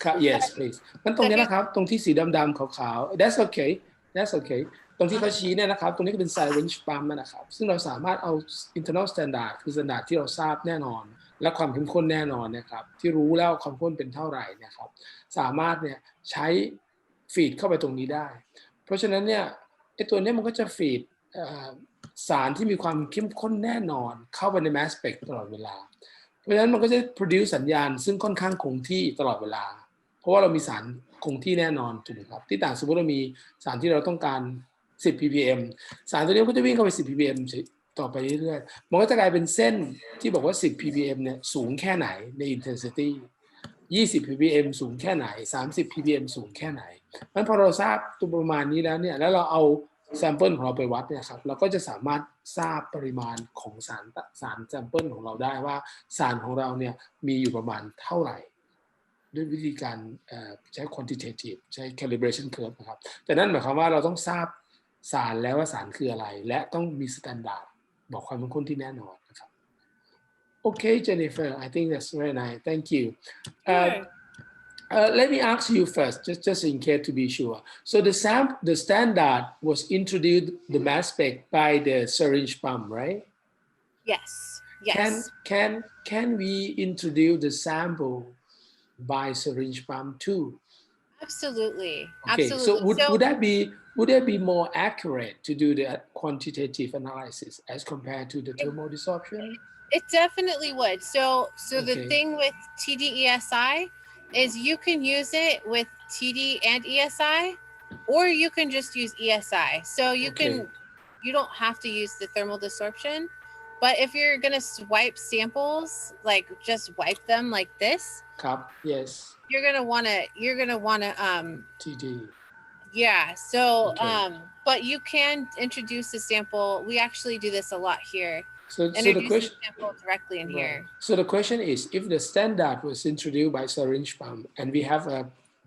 ครับ yes please มันตรงนี้นะครับตรงที่สีดำๆขาวๆ that's okay that's okay ตรงที่เขาชี้เนี่ยนะครับตรงนี้ก็เป็น syringe pump นะครับซึ่งเราสามารถเอา internal standard คือ standard ที่เราทราบแน่นอนและความเข้มข้นแน่นอนนะครับที่รู้แล้วความข้นเป็นเท่าไหร่นะครับสามารถเนี่ยใช้ฟีดเข้าไปตรงนี้ได้เพราะฉะนั้นเนี่ยไอ้ตัวนี้มันก็จะฟีดสารที่มีความเข้มข้นแน่นอนเข้าไปใน mass spec ตลอดเวลาเพราะฉะนั้นมันก็จะ produce สัญญาณซึ่งค่อนข้างคงที่ตลอดเวลาเพราะว่าเรามีสารคงที่แน่นอนถูกไหมครับที่ต่างสมมติเรามีสารที่เราต้องการ10 ppm สารตัวนี้ก็จะวิ่งเข้าไป10 ppm ต่อไปเรื่อยๆมันก็จะกลายเป็นเส้นที่บอกว่า10 ppm เนี่ยสูงแค่ไหนใน intensity 20 ppm สูงแค่ไหน30 ppm สูงแค่ไหนงั้นพอเราทราบตัวประมาณนี้แล้วเนี่ยแล้วเราเอาแซมเปิลของเราไปวัดเนี่ยครับเราก็จะสามารถทราบปริมาณของสารแซมเปิลของเราได้ว่าสารของเราเนี่ยมีอยู่ประมาณเท่าไหร่ด้วยวิธีการใช้ quantitative ใช้ calibration curve นะครับแต่นั่นหมายความว่าเราต้องทราบสารแล้วว่าสารคืออะไรและต้องมี standard บอกความเข้มข้นที่แน่นอนนะครับ Okay Jennifer I think that's very nice thank you let me ask you first, just in case to be sure. So the standard was introduced the mass spec by the syringe pump, right? Yes. Yes. Can we introduce the sample by syringe pump too? Absolutely. Okay. Absolutely. So would that be more accurate to do the quantitative analysis as compared to the thermal desorption? It definitely would. So Okay. The thing with TD-ESI is you can use it with TD and ESI, or you can just use ESI. So you don't have to use the thermal desorption, but if you're gonna swipe samples, like just wipe them like this, Yes. you're gonna wanna TD. Yeah. So Okay. but you can introduce the sample. We actually do this a lot here. So the Introduce the question sample directly in here. So the question is, if the standard was introduced by syringe pump and we have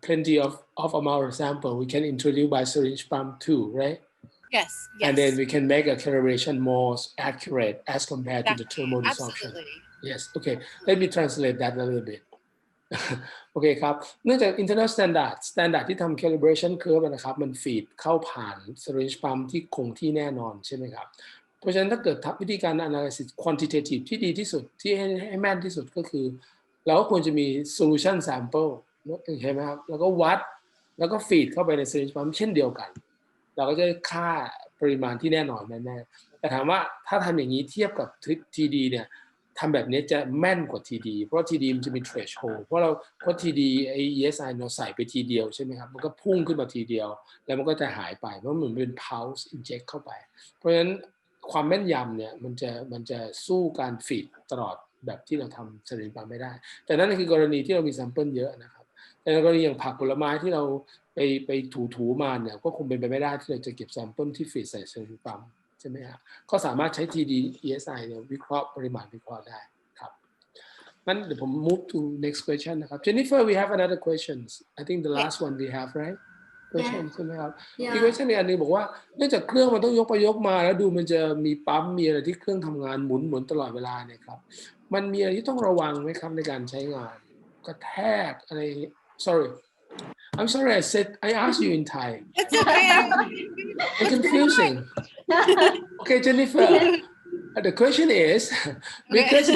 plenty of amount of sample, we can introduce by syringe pump too, right? Yes. And then we can make a calibration more accurate as compared to the thermal desorption. Absolutely. Yes. Okay. Let me translate that a little bit. โอเคครับเนื่องจาก internal standard ที่ทำ calibration curve นะครับมันฟีดเข้าผ่าน syringe pump ที่คงที่แน่นอนใช่ไหมครับเพราะฉะนั้นถ้าเกิดวิธีการ analysis quantitative ที่ดีที่สุดที่ให้แม่นที่สุดก็คือเราก็ควรจะมี solution sample ใช่ไหมครับแล้วก็วัดแล้วก็ฟีดเข้าไปใน syringe pump เช่นเดียวกันเราก็จะได้ค่าปริมาณที่แน่นอนแน่ๆแต่ถามว่าถ้าทำอย่างนี้เทียบกับ TD เนี่ยทำแบบนี้จะแม่นกว่า TD เพราะ TD มันจะมี threshold เพราะ TD ไอ้ ESI เราใส่ไปทีเดียวใช่ไหมครับมันก็พุ่งขึ้นมาทีเดียวแล้วมันก็จะหายไปเพราะมันเป็น pulse inject เข้าไปเพราะฉะนั้นความแม่นยำเนี่ยมันจะสู้การฟีดตลอดแบบที่เราทำสลิงปาไม่ได้แต่นั่นคือกรณีที่เรามีแซมเปิลเยอะนะครับแต่ในกรณีอย่างผักผลไม้ที่เราไปถูมาเนี่ยก็คงเป็นไปไม่ได้ที่เราจะเก็บแซมเปิลที่ฟีดใส่สลิงปาใช่ไหมครับก็สามารถใช้ TD ESI เนี่ยวิเคราะห์ปริมาณวิเคราะห์ได้ครับงั้นเดี๋ยวผม move to next question นะครับ Jennifer we have another questions I think the last one we have right question ใช่ไหมครับมี question อีกอันนึงบอกว่าเนื่องจากเครื่องมันต้องยกไปยกมาแล้วดูมันจะมีปั๊มมีอะไรที่เครื่องทำงานหมุนตลอดเวลาเนี่ยครับมันมีอะไรที่ต้องระวังไหมครับในการใช้งานกระแทกอะไร sorry I'm sorry I asked you in Thai It's okay. It's confusing okay Jennifer the question is because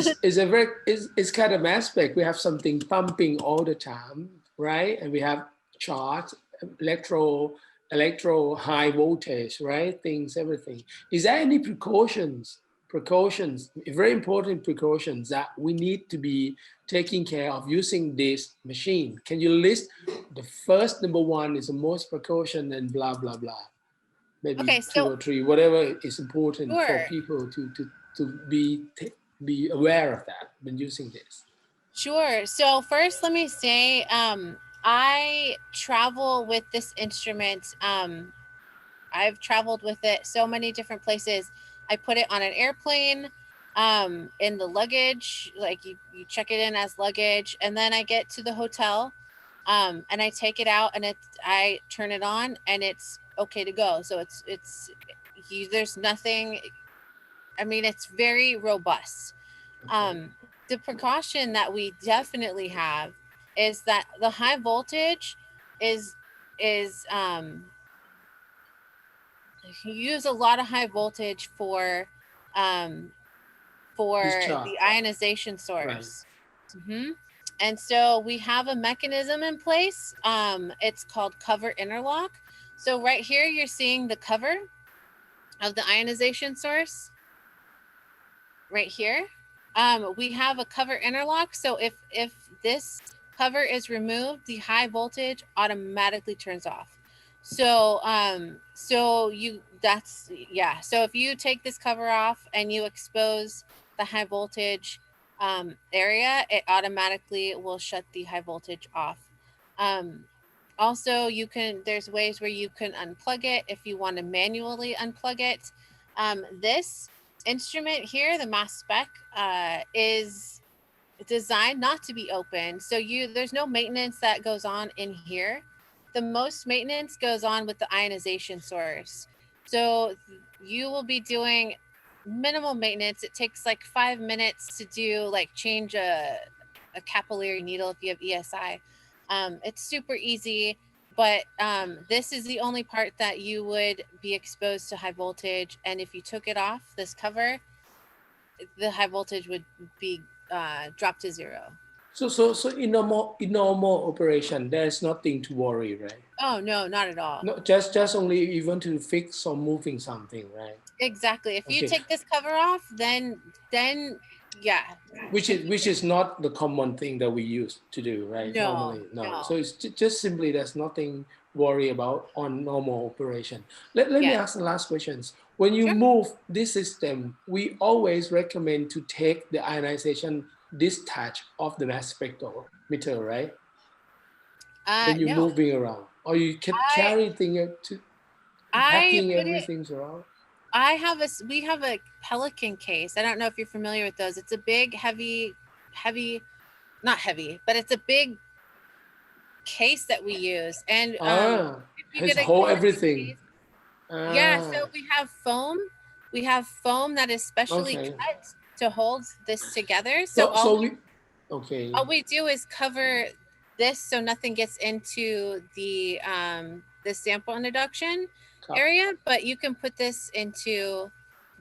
it's kind of aspect we have something pumping all the time right and we have charge electro high voltage right things everything is there any precautions very important precautions that we need to be taking care of using this machine can you list the first number one is the most precaution and blah blah blah maybe Okay, two or three whatever is important Sure. for people to be aware of that when using this Sure. So first, let me say, I travel with this instrument. I've traveled with it so many different places. I put it on an airplane, in the luggage, like you check it in as luggage, and then I get to the hotel, and I take it out and I turn it on and it's okay to go. So there's nothing, I mean, it's very robust. The precaution that we definitely have is that the high voltage is you use a lot of high voltage for Discharge. the ionization source. Right. And so we have a mechanism in place. It's called cover interlock. So right here, you're seeing the cover of the ionization source right here. We have a cover interlock. So if this cover is removed, the high voltage automatically turns off. So so if you take this cover off and you expose the high voltage area, it automatically will shut the high voltage off. Also, there's ways where you can unplug it if you want to manually unplug it. This instrument here, the mass spec, is designed not to be open. So there's no maintenance that goes on in here. The most maintenance goes on with the ionization source. So you will be doing minimal maintenance. It takes like 5 minutes to do, like, change a capillary needle if you have ESI. It's super easy, but this is the only part that you would be exposed to high voltage. And if you took it off, this cover, the high voltage would be dropped to zero. So in normal operation, there's nothing to worry, right? Oh no, not at all. No, just only you want to fix or moving something, right? Exactly. If you Okay. take this cover off, then yeah. Which is not the common thing that we used to do, right? No, Normally, no. no. So it's just simply there's nothing worry about on normal operation. Let me Yes. ask the last questions. When you Sure. move this system, we always recommend to take the ionization discharge of the mass spectrometer, right? When you're No. moving around, or you can carry things to packing everything around. We have a Pelican case. I don't know if you're familiar with those. It's a big, heavy, not heavy, but it's a big case that we use. And if you get hold everything. Yeah, so we have foam. We have foam that is specially cut to hold this together. So all we do is cover this so nothing gets into the sample introduction area, but you can put this into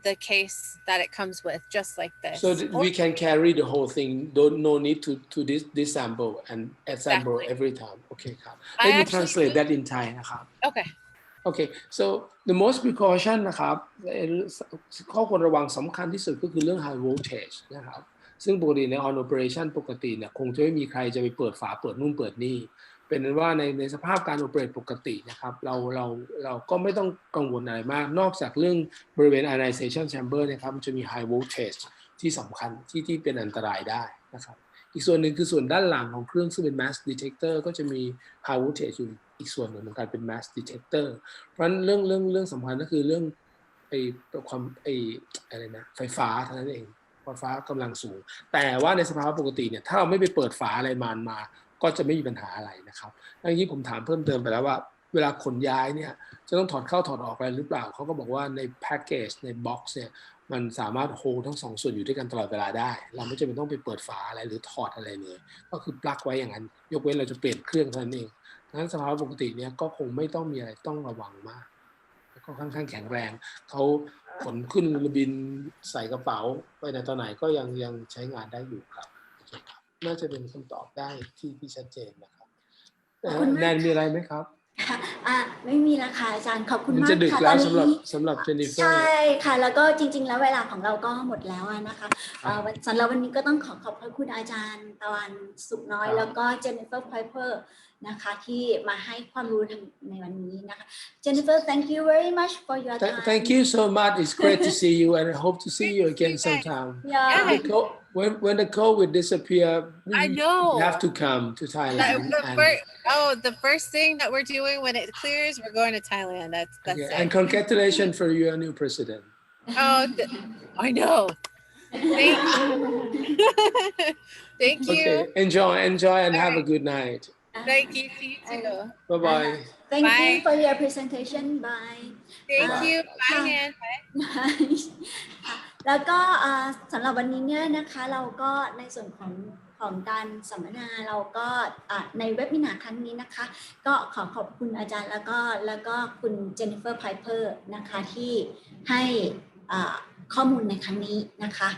the case that it comes with, just like this. So we can carry the whole thing. No need to disassemble and assemble every time. Okay, let me translate that in Thai. Okay, so the most precaution นะครับข้อควรระวังสำคัญที่สุดก็คือเรื่อง high voltage นะครับซึ่งปกติใน on operation ปกติเนี่ยคงจะไม่มีใครจะไปเปิดฝาเปิดนู่นเปิดนี่เป็นนั้นว่าในสภาพการ operate ปกตินะครับเราก็ไม่ต้องกังวลอะไรมากนอกจากเรื่องบริเวณ ionization chamber นะครับมันจะมี high voltage ที่สำคัญที่เป็นอันตรายได้นะครับอีกส่วนหนึ่งคือส่วนด้านหลังของเครื่องซึ่งเป็น mass detector ก็จะมี high voltage อยู่อีกส่วนหนึ่งของการเป็น mass detector เพราะฉะนั้นเรื่องสำคัญก็คือเรื่องอะไรนะไฟฟ้าเท่านั้นเองไฟฟ้ากำลังสูงแต่ว่าในสภาวะปกติเนี่ยถ้าเราไม่ไปเปิดฝาอะไรมาก็จะไม่มีปัญหาอะไรนะครับอย่างที่ผมถามเพิ่มเติมไปแล้วว่าเวลาขนย้ายเนี่ยจะต้องถอดเข้าถอดออกอะไรหรือเปล่าเขาก็บอกว่าในแพ็กเกจในบ็อกซ์เนี่ยมันสามารถโฮลทั้งสองส่วนอยู่ด้วยกันตลอดเวลาได้เราไม่จำเป็นต้องไปเปิดฝาอะไรหรือถอดอะไรเลยก็คือปลั๊กไว้อย่างนั้นยกเว้นเราจะเปลี่ยนเครื่องเท่านั้นเองดังนั้นสภาวะปกติเนี่ยก็คงไม่ต้องมีอะไรต้องระวังมากก็ค่อนข้างแข็งแรงเขาขนขึ้นเรือบินใส่กระเป๋าไปในตอนไหนก็ยังใช้งานได้อยู่ครับน่าจะเป็นคำตอบได้ที่ชัดเจนนะครับแนนมีอะไรไหมครับไม่มีละค่ะอาจารย์ขอบคุณมากค่ะ จะดึกแล้วสำหรับเจนนิเฟอร์ใช่ค่ะแล้วก็จริงๆแล้วเวลาของเราก็หมดแล้วนะคะสำหรับวันนี้ก็ต้องขอบพระคุณอาจารย์ตะวันสุขน้อยแล้วก็เจนนิเฟอร์ไพเพอร์ นะคะที่มาให้ความรู้ในวันนี้นะคะ Jennifer thank you very much for your time Thank you so much. It's great to see you, and I hope to see you again guys. sometime. Yeah. When the COVID disappear, I know. you have to come to Thailand. The first thing that we're doing when it clears, we're going to Thailand. That's Okay, it. and congratulations for your new president. Oh, I know. Thank you. Thank you. Okay, enjoy, and have a good night. Thank you. See you too. Bye bye. Thank you Bye. for your presentation bye Thank Bye. you. Bye, ค่ะ Nan. Bye. ค่ะแล้วก็สำหรับวันนี้เนี่ยนะคะเราก็ในส่วนของการสัมมนาเราก็ในเว็บมินาครั้งนี้นะคะก็ขอบคุณอาจารย์แล้วก็คุณเจนนิเฟอร์ไพเพอร์นะคะที่ให้ข้อมูลในครั้งนี้นะคะ